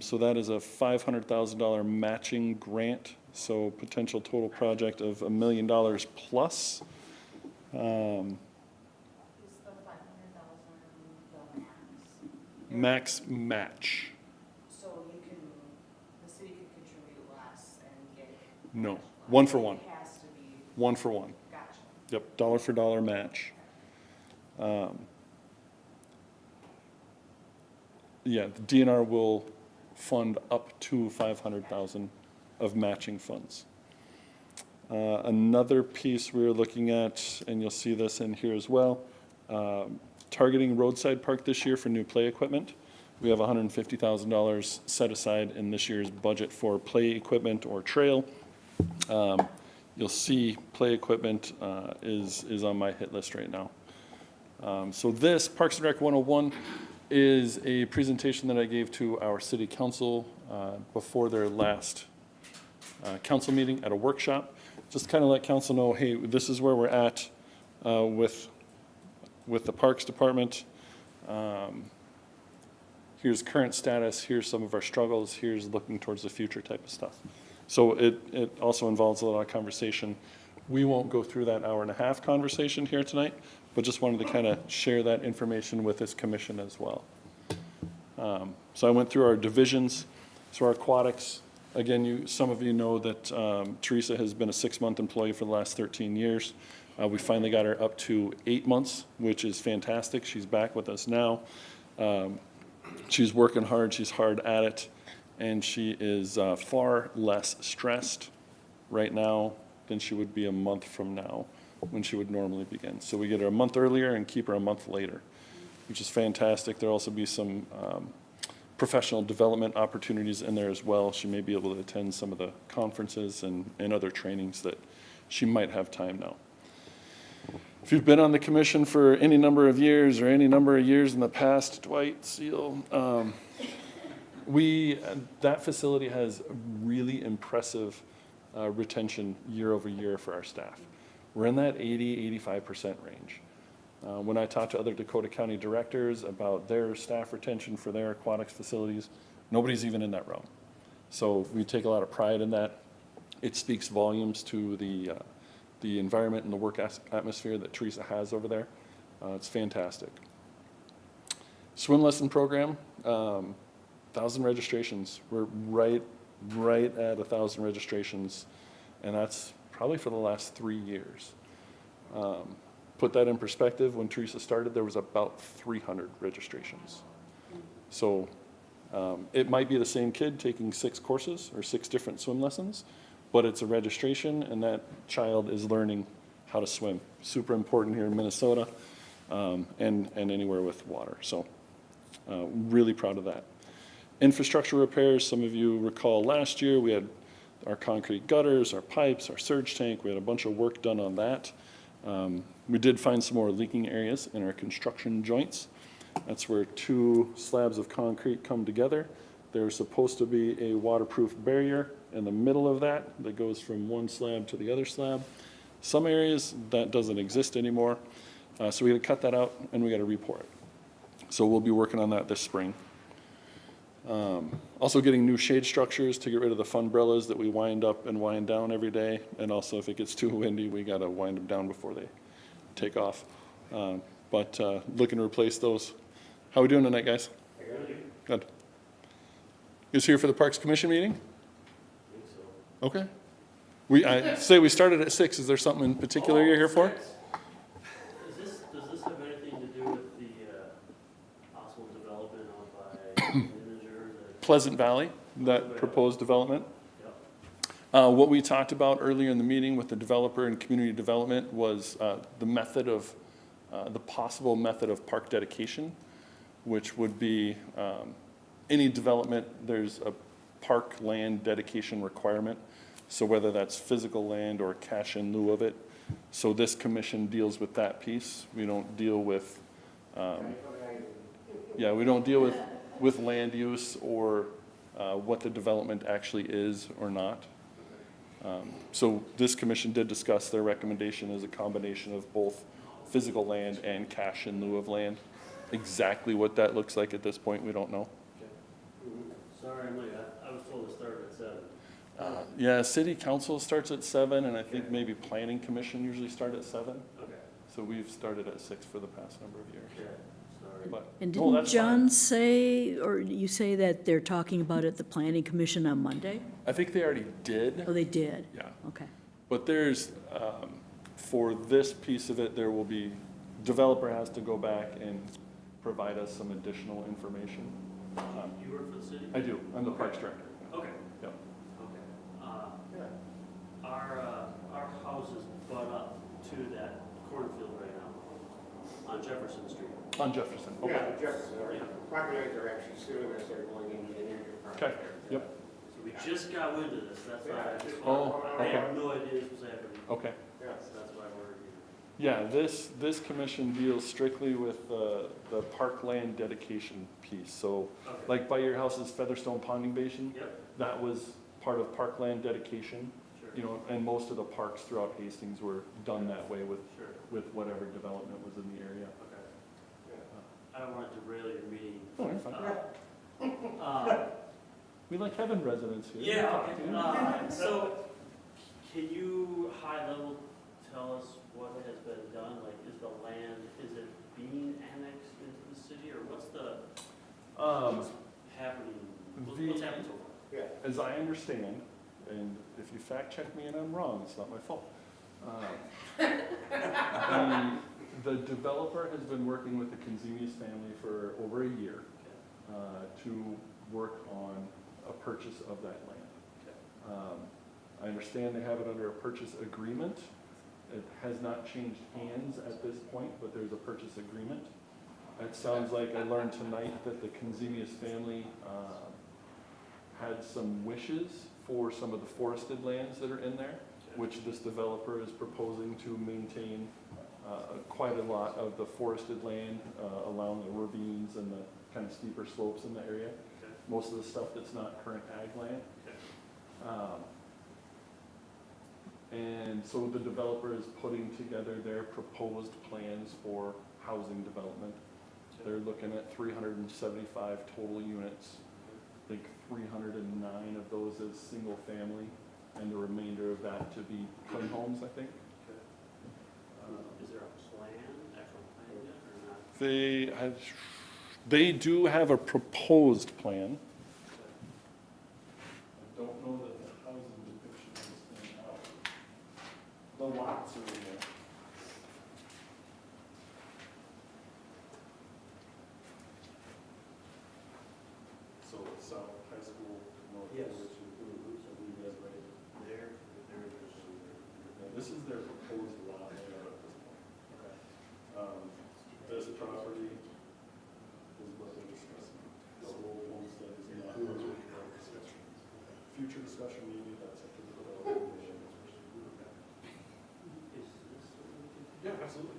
So that is a $500,000 matching grant, so potential total project of $1 million plus. Is the 500,000 the max? Max match. So you can, the city could contribute less and get. No, 1 for 1. It has to be, 1 for 1. gotcha. Yep, dollar for dollar match. Yeah, the DNR will fund up to 500,000 of matching funds. Another piece we're looking at, and you'll see this in here as well, targeting roadside park this year for new play equipment. We have $150,000 set aside in this year's budget for play equipment or trail. You'll see play equipment is on my hit list right now. So this, Parks and Rec 101, is a presentation that I gave to our city council before their last council meeting at a workshop. Just kind of let council know, hey, this is where we're at with the Parks Department. Here's current status, here's some of our struggles, here's looking towards the future type of stuff. So it also involves a lot of conversation. We won't go through that hour-and-a-half conversation here tonight, but just wanted to kind of share that information with this commission as well. So I went through our divisions. So our aquatics, again, some of you know that Teresa has been a 6-month employee for the last 13 years. We finally got her up to 8 months, which is fantastic. She's back with us now. She's working hard, she's hard at it, and she is far less stressed right now than she would be a month from now when she would normally begin. So we get her a month earlier and keep her a month later, which is fantastic. There'll also be some professional development opportunities in there as well. She may be able to attend some of the conferences and other trainings that she might have time now. If you've been on the commission for any number of years or any number of years in the past, Dwight, Seal, that facility has really impressive retention year over year for our staff. We're in that 80–85% range. When I talk to other Dakota County directors about their staff retention for their aquatics facilities, nobody's even in that realm. So we take a lot of pride in that. It speaks volumes to the environment and the work atmosphere that Teresa has over there. It's fantastic. Swim lesson program, 1,000 registrations. We're right at 1,000 registrations, and that's probably for the last 3 years. Put that in perspective, when Teresa started, there was about 300 registrations. So it might be the same kid taking 6 courses or 6 different swim lessons, but it's a registration, and that child is learning how to swim. Super important here in Minnesota, and anywhere with water. So really proud of that. Infrastructure repairs, some of you recall last year, we had our concrete gutters, our pipes, our surge tank. We had a bunch of work done on that. We did find some more leaking areas in our construction joints. That's where two slabs of concrete come together. There's supposed to be a waterproof barrier in the middle of that goes from one slab to the other slab. Some areas that doesn't exist anymore. So we got to cut that out and we got to re-pour it. So we'll be working on that this spring. Also getting new shade structures to get rid of the funbrellas that we wind up and wind down every day. And also if it gets too windy, we got to wind them down before they take off. But looking to replace those. How we doing tonight, guys? Good. You guys here for the Parks Commission meeting? Okay. I say we started at 6. Is there something in particular you're here for? Does this have anything to do with the possible development out by Integer? Pleasant Valley, that proposed development. Yep. What we talked about earlier in the meeting with the developer and community development was the possible method of park dedication, which would be any development, there's a park land dedication requirement. So whether that's physical land or cash in lieu of it. So this commission deals with that piece. We don't deal with, we don't deal with land use or what the development actually is or not. So this commission did discuss their recommendation as a combination of both physical land and cash in lieu of land. Exactly what that looks like at this point, we don't know. Sorry, I'm late. I was told to start at 7. Yeah, city council starts at 7, and I think maybe planning commission usually start at 7. Okay. So we've started at 6 for the past number of years. Okay. Sorry. But, And no, didn't that's John fine. say, or you say that they're talking about it at the planning commission on Monday? I think they already Oh, did, they did? yeah. Okay. But there's, for this piece of it, there will be, developer has to go back and provide us some additional information. You work for the city? I do, I'm the parks director. Okay. Yep. Okay. Our houses butt up to that cornfield right now on Jefferson Street. On Jefferson, okay. Yeah, Jefferson, Yeah. property lines are actually soon as they're going into the area. Okay, yep, So we just got wind of this. That's why I just. Oh, I okay. have no idea this was happening. okay. Yes. So that's why we're here. Yeah, this commission deals strictly with the parkland dedication piece. So Okay. like by your house's Featherstone Ponding Basin, Yep, that was part of parkland dedication. sure. You know, and most of the parks throughout Hastings were done that way with Sure, whatever development was in the area. okay. I don't want to derail your meeting. Oh, you're fine. Uh, We like having residents here. Yeah, okay. So, can you high level tell us what has been done? Like, is the land, is it being annexed into the city, or what's happening? What's happening so far? As I understand, and if you fact check me and I'm wrong, it's not my fault. The developer has been working with the Conzemius family for over a year to work on a purchase of that land. I understand they have it under a purchase agreement. It has not changed hands at this point, but there's a purchase agreement. It sounds like I learned tonight that the Conzemius family had some wishes for some of the forested lands that are in there, which this developer is proposing to maintain quite a lot of the forested land along the ravines and the kind of steeper slopes in the area. Okay. Most of the stuff that's not current ag land. Okay. And so the developer is putting together their proposed plans for housing development. They're looking at 375 total units. I think 309 of those as single family, and the remainder of that to be twin homes, I think. Is there a plan, actual plan yet, or not? They do have a proposed plan. I don't know that the housing depiction is in out. The lots are in there. So it's South High School, North Yes. Village, So we live right there, there's. This is their proposed lot layout at this point. This property is what they're discussing. The whole homestead is not discussion. Future discussion maybe, that's up to the developer. Yeah, absolutely.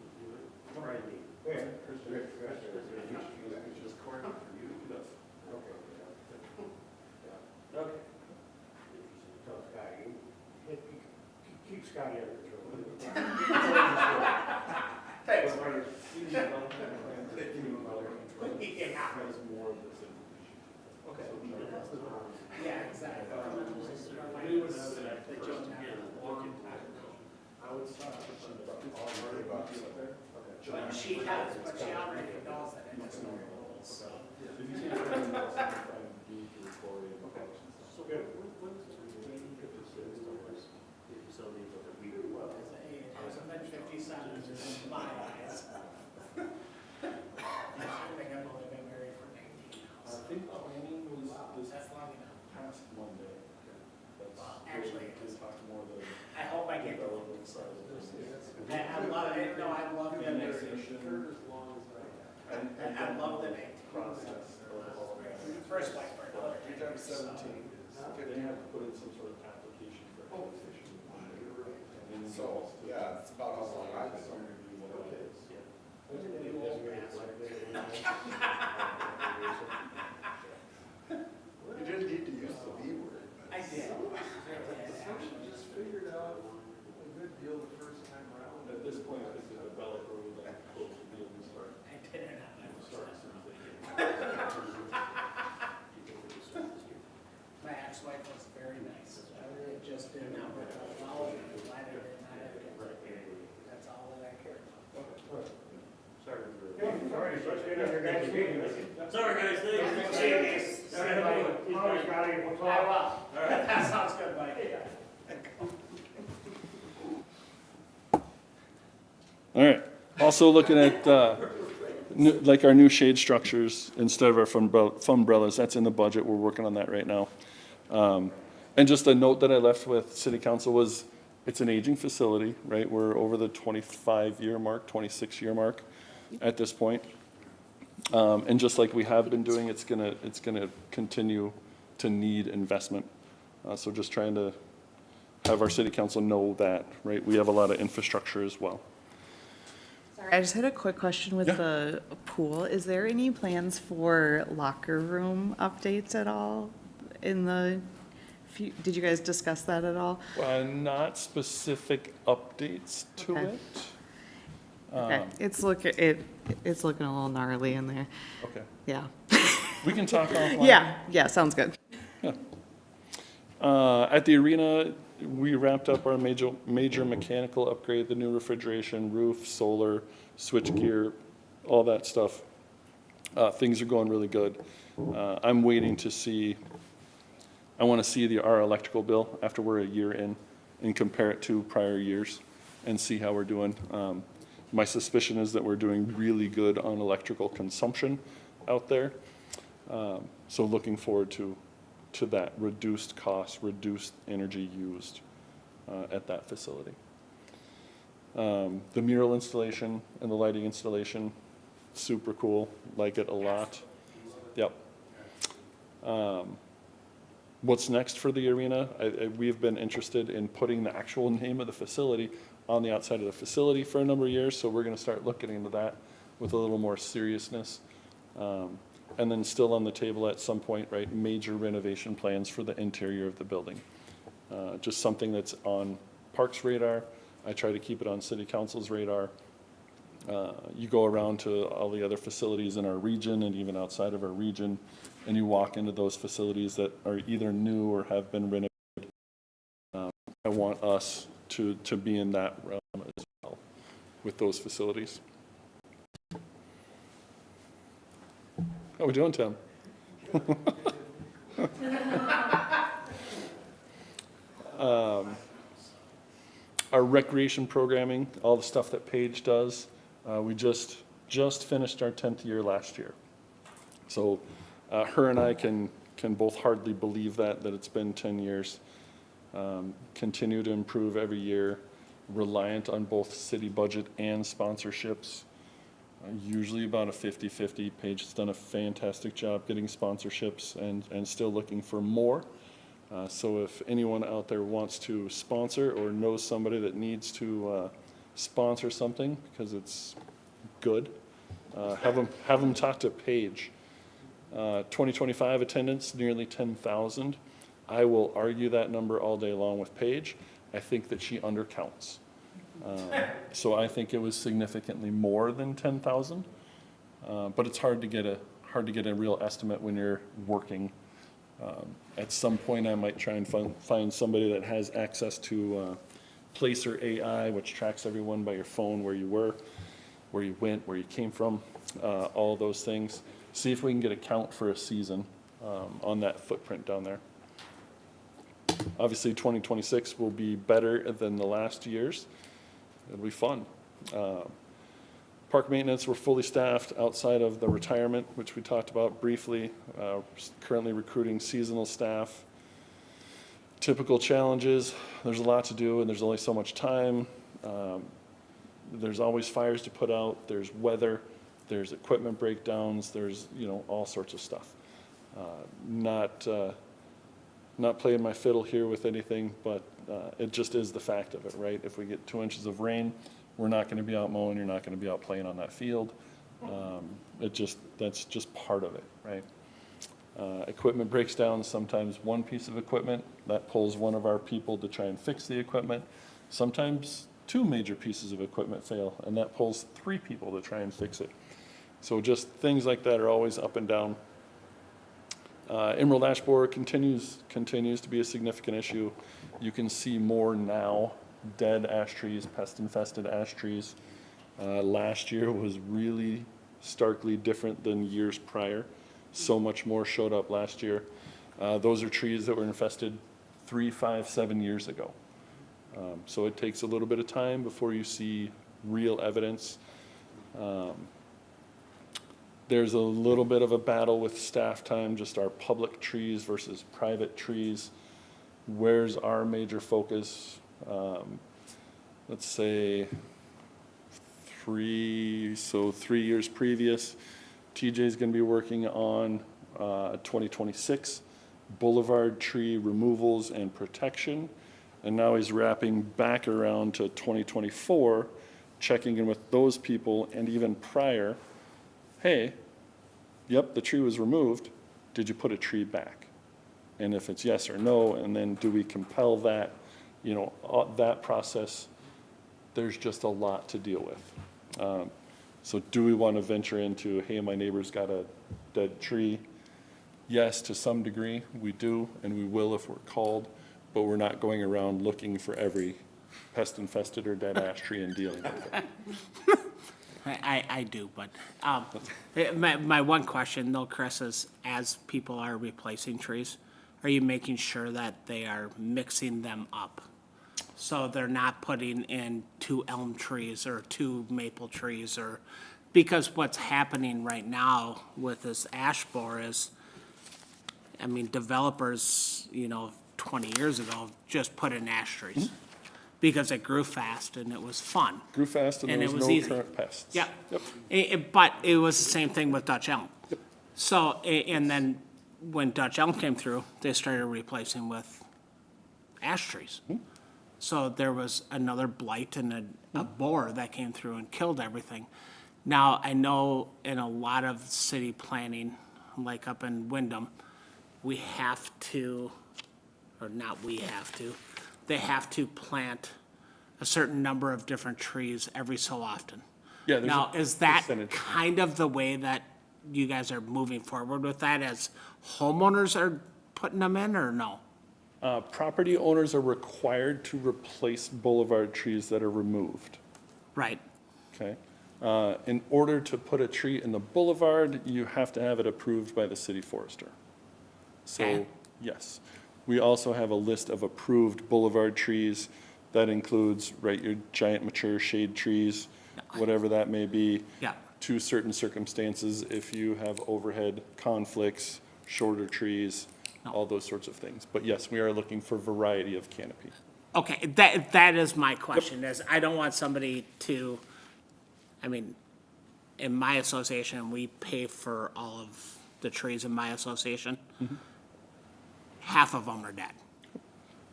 Right. Okay. Keep Scotty under control. Thanks. Okay. Yeah, exactly. She has, but she already knows that it doesn't work, so. So when's the meeting for the facility for the week? It hasn't been 57 in my eyes. I think I've only been married for 19 now. I think planning was this That's long enough. past Monday. Well, actually, They talked more the I hope I get, development side of this. I love it, no, I love the Annexation. I love the name. Process of all that. First wife, for another. They have 17. They have to put in some sort of application for annexation. And then So, yeah, it's about how long I've been. what it is. You didn't need to use the B word. I did. Just figured out a good deal the first time around. At this point, I think the developer would like close the deal and start. I did it on my Start as soon as they can. My ex-wife was very nice. It just did not work out well, and I'm glad I did not have kids. That's all that I cared about. Sorry. Sorry, so stay on your guys' meeting. Sorry, guys, thanks. Always got it, we'll I talk. will. That sounds good, Mike. All right. Also looking at, like our new shade structures instead of our funbrellas, that's in the budget. We're working on that right now. And just a note that I left with city council was, it's an aging facility, right? We're over the 25-year mark, 26-year mark at this point. And just like we have been doing, it's gonna continue to need investment. So just trying to have our city council know that, right? We have a lot of infrastructure as well. Sorry, I just had a quick question with Yeah. the pool. Is there any plans for locker room updates at all in the, did you guys discuss that at all? Not specific updates to Okay. it. Okay, it's looking a little gnarly in there. Okay. Yeah. We can talk offline. Yeah, sounds good. At the arena, we wrapped up our major mechanical upgrade, the new refrigeration, roof, solar, switchgear, all that stuff. Things are going really good. I'm waiting to see, I want to see our electrical bill after we're a year in and compare it to prior years and see how we're doing. My suspicion is that we're doing really good on electrical consumption out there. So looking forward to that reduced cost, reduced energy used at that facility. The mural installation and the lighting installation, super cool, like it a lot. Yep. What's next for the arena? We've been interested in putting the actual name of the facility on the outside of the facility for a number of years, so we're gonna start looking into that with a little more seriousness. And then still on the table at some point, right, major renovation plans for the interior of the building. Just something that's on Parks' radar. I try to keep it on City Council's radar. You go around to all the other facilities in our region and even outside of our region, and you walk into those facilities that are either new or have been renovated. I want us to be in that realm as well with those facilities. How we doing, Tim? Our recreation programming, all the stuff that Paige does, we just finished our 10th year last year. So her and I can both hardly believe that it's been 10 years. Continue to improve every year. reliant on both city budget and sponsorships. Usually about a 50-50. Paige has done a fantastic job getting sponsorships and still looking for more. So if anyone out there wants to sponsor or knows somebody that needs to sponsor something because it's good, have them talk to Paige. 2025 attendance, nearly 10,000. I will argue that number all day long with Paige. I think that she undercounts. So I think it was significantly more than 10,000. But it's hard to get a real estimate when you're working. At some point, I might try and find somebody that has access to Placer AI, which tracks everyone by your phone, where you were, where you went, where you came from, all those things. See if we can get a count for a season on that footprint down there. Obviously, 2026 will be better than the last years. It'll be fun. Park maintenance, we're fully staffed outside of the retirement, which we talked about briefly. Currently recruiting seasonal staff. Typical challenges, there's a lot to do and there's only so much time. There's always fires to put out, there's weather, there's equipment breakdowns, there's, all sorts of stuff. Not playing my fiddle here with anything, but it just is the fact of it, right? If we get 2 inches of rain, we're not going to be out mowing, you're not going to be out playing on that field. That's just part of it, right? Equipment breaks down, sometimes one piece of equipment, that pulls one of our people to try and fix the equipment. Sometimes 2 major pieces of equipment fail, and that pulls 3 people to try and fix it. So just things like that are always up and down. Emerald ash borer continues to be a significant issue. You can see more now, dead ash trees, pest-infested ash trees. Last year was really starkly different than years prior. So much more showed up last year. Those are trees that were infested 3, 5, 7 years ago. So it takes a little bit of time before you see real evidence. There's a little bit of a battle with staff time, just our public trees versus private trees. Where's our major focus? Let's say 3 years previous, TJ's gonna be working on 2026 boulevard tree removals and protection. And now he's wrapping back around to 2024, checking in with those people and even prior. Hey, yep, the tree was removed. Did you put a tree back? And if it's yes or no, and then do we compel that, that process, there's just a lot to deal with. So do we want to venture into, hey, my neighbor's got a dead tree? Yes, to some degree, we do, and we will if we're called, but we're not going around looking for every pest-infested or dead ash tree and dealing with it. I do, but my one question though, Chris, is as people are replacing trees, are you making sure that they are mixing them up? So they're not putting in 2 elm trees or 2 maple trees because what's happening right now with this ash borer is, developers, 20 years ago just put in ash trees. Because it grew fast and it was fun. Grew fast and there was no easy. current pests. Yeah. Yep. But it was the same thing with Dutch elm. Yep. So, and then when Dutch elm came through, they started replacing with ash trees. So there was another blight and a borer that came through and killed everything. Now, I know in a lot of city planning, like up in Wyndham, we have to, or not we have to, they have to plant a certain number of different trees every so often. Yeah, there's Now, a is that percentage. kind of the way that you guys are moving forward with that as homeowners are putting them in or no? Property owners are required to replace boulevard trees that are removed, Right. okay? In order to put a tree in the boulevard, you have to have it approved by the city forester. So, Okay. yes. We also have a list of approved boulevard trees. That includes, your giant mature shade trees, whatever that may be. Yeah. To certain circumstances, if you have overhead conflicts, shorter trees, all those sorts of things. But yes, we are looking for variety of canopy. Okay, that is my question, is I don't want somebody to, I mean, in my association, we pay for all of the trees in my association. Half of them are dead.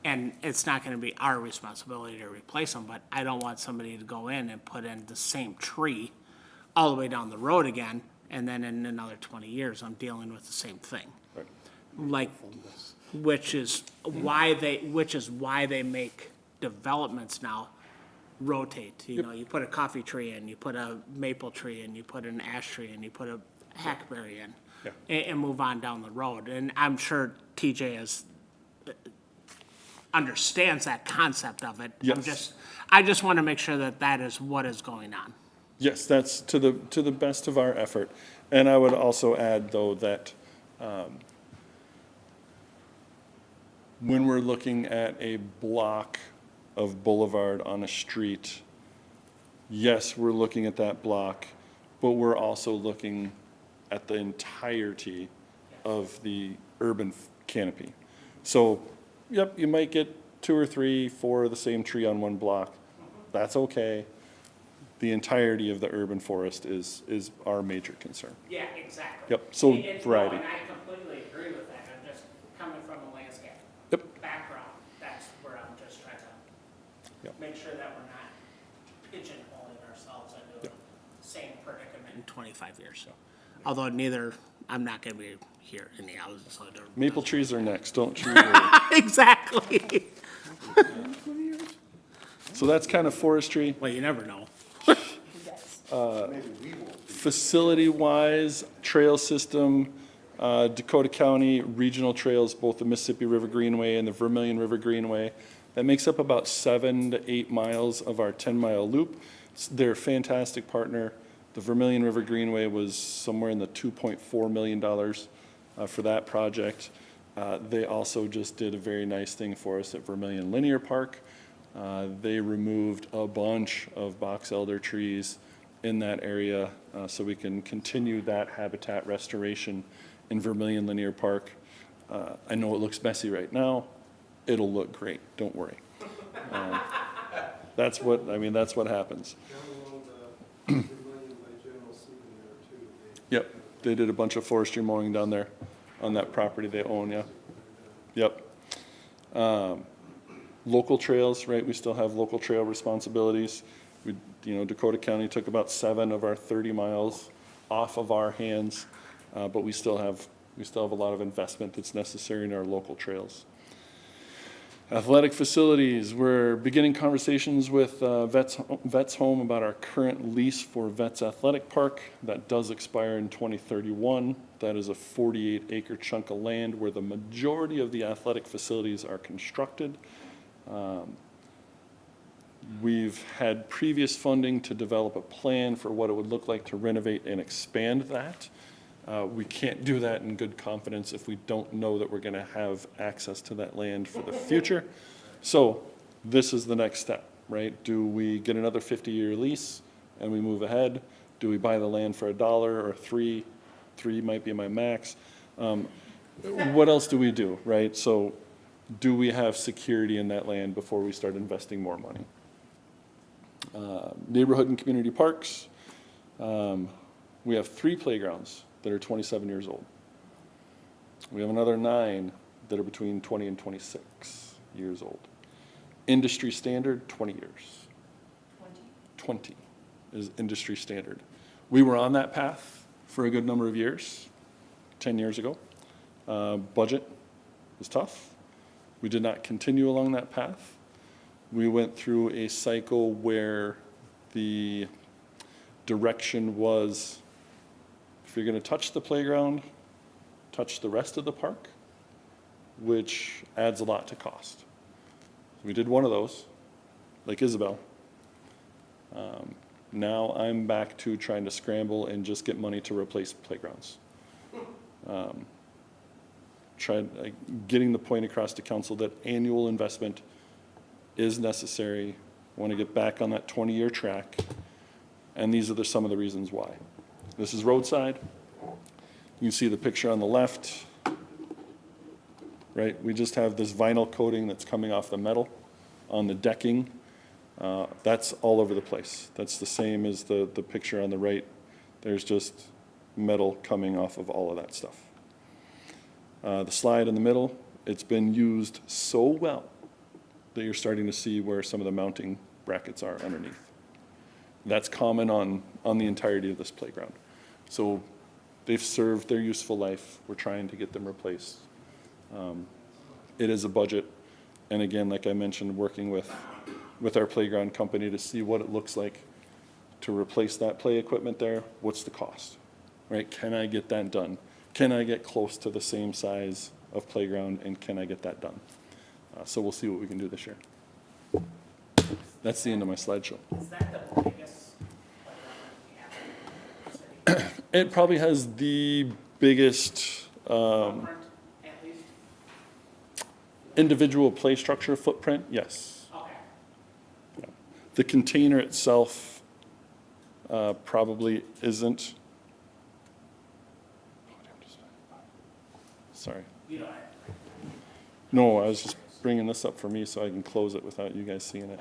And it's not gonna be our responsibility to replace them, but I don't want somebody to go in and put in the same tree all the way down the road again, and then in another 20 years, I'm dealing with the same thing. Like, which is why they make developments now rotate. You know, you put a coffee tree in, you put a maple tree in, you put an ash tree in, you put a hackberry in, and move on down the road. And I'm sure TJ understands that concept of it. Yes. I just want to make sure that that is what is going on. Yes, that's to the best of our effort. And I would also add, though, that when we're looking at a block of boulevard on a street, yes, we're looking at that block, but we're also looking at the entirety of the urban canopy. So, yep, you might get 2 or 3, 4 of the same tree on one block. That's okay. The entirety of the urban forest is our major concern. Yeah, exactly. Yep, so And variety. I completely agree with that. I'm just coming from a landscape Yep. background. That's where I'm just trying to Yep. make sure that we're not pigeonholing ourselves into the same predicament in 25 years. So, although I'm not going to be here in the houses, so it doesn't- Maple trees are next, don't you worry. Exactly. So that's kind of forestry. Well, you never know. Facility-wise, trail system, Dakota County Regional Trails, both the Mississippi River Greenway and the Vermilion River Greenway. That makes up about 7 to 8 miles of our 10-mile loop. They're a fantastic partner. The Vermilion River Greenway was somewhere in the $2.4 million for that project. They also just did a very nice thing for us at Vermilion Linear Park. They removed a bunch of box elder trees in that area, so we can continue that habitat restoration in Vermilion Linear Park. I know it looks messy right now. It'll look great, don't worry. That's what happens. Yep, they did a bunch of forestry mowing down there on that property they own, yeah. Yep. Local trails, right, we still have local trail responsibilities. Dakota County took about 7 of our 30 miles off of our hands, but we still have a lot of investment that's necessary in our local trails. Athletic facilities, we're beginning conversations with Vets Home about our current lease for Vets Athletic Park. That does expire in 2031. That is a 48-acre chunk of land where the majority of the athletic facilities are constructed. We've had previous funding to develop a plan for what it would look like to renovate and expand that. We can't do that in good confidence if we don't know that we're going to have access to that land for the future. So this is the next step, right? Do we get another 50-year lease and we move ahead? Do we buy the land for $1 or $3? $3 might be my max. What else do we do, right? So do we have security in that land before we start investing more money? Neighborhood and community parks. We have 3 playgrounds that are 27 years old. We have another 9 that are between 20 and 26 years old. Industry standard, 20 years. 20 is industry standard. We were on that path for a good number of years, 10 years ago. Budget was tough. We did not continue along that path. We went through a cycle where the direction was, if you're going to touch the playground, touch the rest of the park, which adds a lot to cost. We did one of those, like Isabel. Now I'm back to trying to scramble and just get money to replace playgrounds. Getting the point across to council that annual investment is necessary. Want to get back on that 20-year track, and these are some of the reasons why. This is roadside. You can see the picture on the left, right? We just have this vinyl coating that's coming off the metal. on the decking. That's all over the place. That's the same as the picture on the right. There's just metal coming off of all of that stuff. The slide in the middle, it's been used so well that you're starting to see where some of the mounting brackets are underneath. That's common on the entirety of this playground. So they've served their useful life. We're trying to get them replaced. It is a budget. And again, like I mentioned, working with our playground company to see what it looks like to replace that play equipment there. What's the cost, right? Can I get that done? Can I get close to the same size of playground, and can I get that done? So we'll see what we can do this year. That's the end of my slideshow. Is that the biggest playground we have in the city? It probably has the biggest Footprint, at least? individual play structure footprint, yes. Okay. The container itself probably isn't. Sorry. You know, No, I was just bringing this up for me so I can close it without you guys seeing it.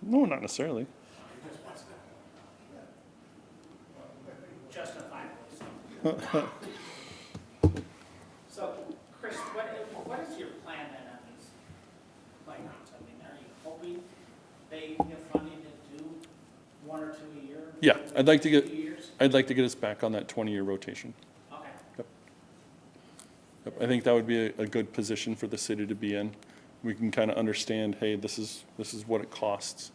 No, not necessarily. justifiably so. So, Chris, what is your plan then on these playgrounds? I mean, are you hoping they get funding to do 1 or 2 a year? Yeah, I'd like to get, 2 years? I'd like to get us back on that 20-year rotation. Okay. Yep, I think that would be a good position for the city to be in. We can kind of understand, hey, this is what it costs.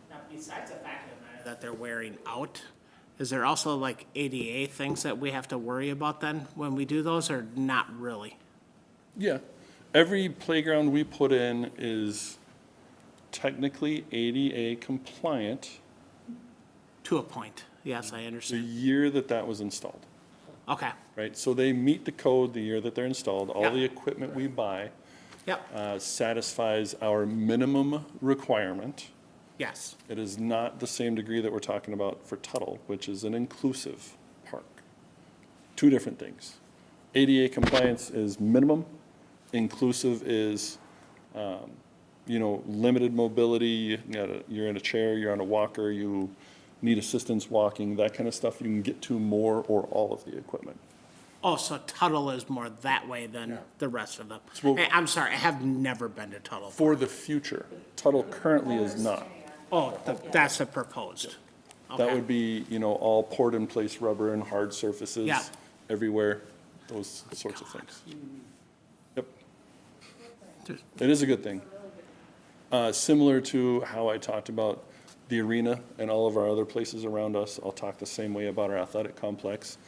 Now, besides the fact of the matter that they're wearing out, is there also like ADA things that we have to worry about then when we do those, or not really? Yeah, every playground we put in is technically ADA compliant To a point, yes, I the understand. year that was installed, Okay, right? So they meet the code the year that they're installed. All Yep. the equipment we buy yep, satisfies our minimum requirement. yes, It is not the same degree that we're talking about for Tuttle, which is an inclusive park. Two different things. ADA compliance is minimum, inclusive is, limited mobility, you're in a chair, you're on a walker, you need assistance walking, that kind of stuff, you can get to more or all of the equipment. oh, so Tuttle is more that way than the rest of them. So- Hey, I'm sorry, I have never been to Tuttle. For the future, Tuttle currently is not. Oh, that's the proposed. That Okay. would be, all poured-in-place rubber and hard surfaces Yeah. everywhere, those sorts of things. Yep. Just- It is a good thing. Similar to how I talked about the arena and all of our other places around us, I'll talk the same way about our athletic complex.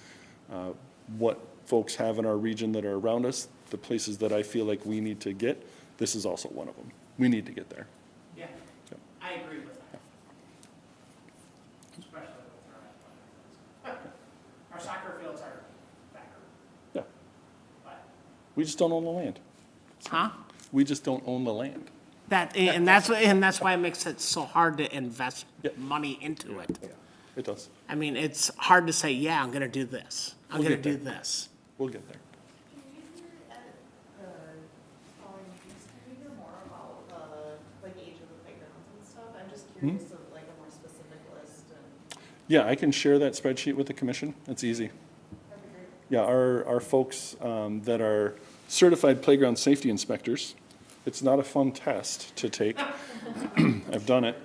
What folks have in our region that are around us, the places that I feel like we need to get, this is also one of them. We need to get there. Yeah, Yep. I agree with that. Especially with our athletics. Our soccer fields are better, Yeah, but. we just don't own the land. Huh? We just don't own the land. And that's why it makes it so hard to invest Yep. money into it. It does. I mean, it's hard to say, yeah, I'm gonna do this, I'm We'll gonna get do there. this. We'll get there. Can you hear more about the, like, age of the playgrounds and stuff? I'm just curious of, like, a more specific list and. Yeah, I can share that spreadsheet with the commission. It's easy. Yeah, our folks that are certified playground safety inspectors, it's not a fun test to take. I've done it.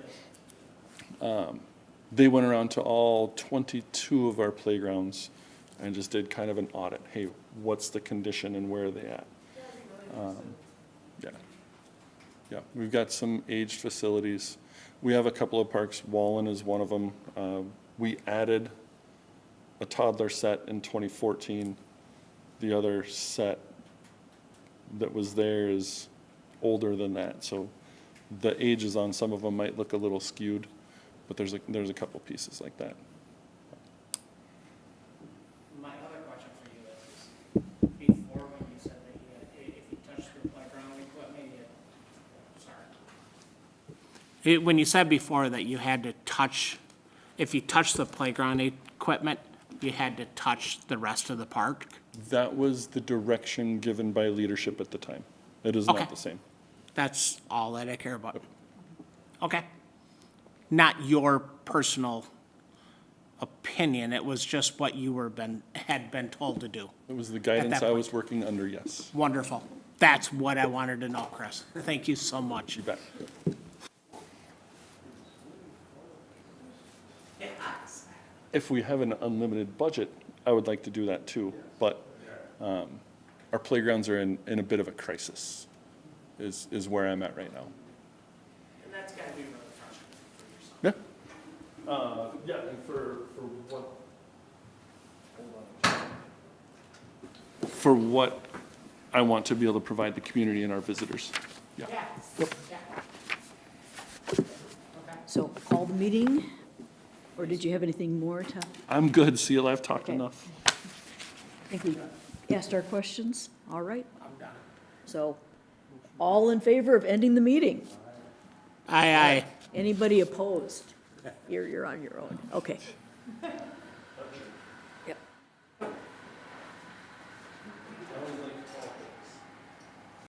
They went around to all 22 of our playgrounds and just did kind of an audit. Hey, what's the condition and where are they at? Yeah. Yeah, we've got some aged facilities. We have a couple of parks. Wallen is one of them. We added a toddler set in 2014. The other set that was there is older than that, so the ages on some of them might look a little skewed, but there's a couple pieces like that. My other question for you is, before when you said that you had, if you touched the playground equipment, when you said before that you had to touch, if you touch the playground equipment, you had to touch the rest of the park? That was the direction given by leadership at the time. It is Okay. not the same. That's all that I care about. Okay. Not your personal opinion, it was just what you had been told to do. It was the guidance that I was point. working under, yes. Wonderful. That's what I wanted to know, Chris. Thank you so much. You bet. If we have an unlimited budget, I would like to do that too, but our playgrounds are in a bit of a crisis, is where I'm at right now. And that's gotta be really frustrating for yourself. Yeah. Yeah, and for what? For what I want to be able to provide the community and our visitors. Yeah. Yeah. Yeah. So call the meeting, or did you have anything more to? I'm good, Seal, I've talked Okay. enough. I think we asked our questions, all right? I'm done. So, all in favor of ending the meeting? Aye, aye. Anybody opposed? You're on your own, okay.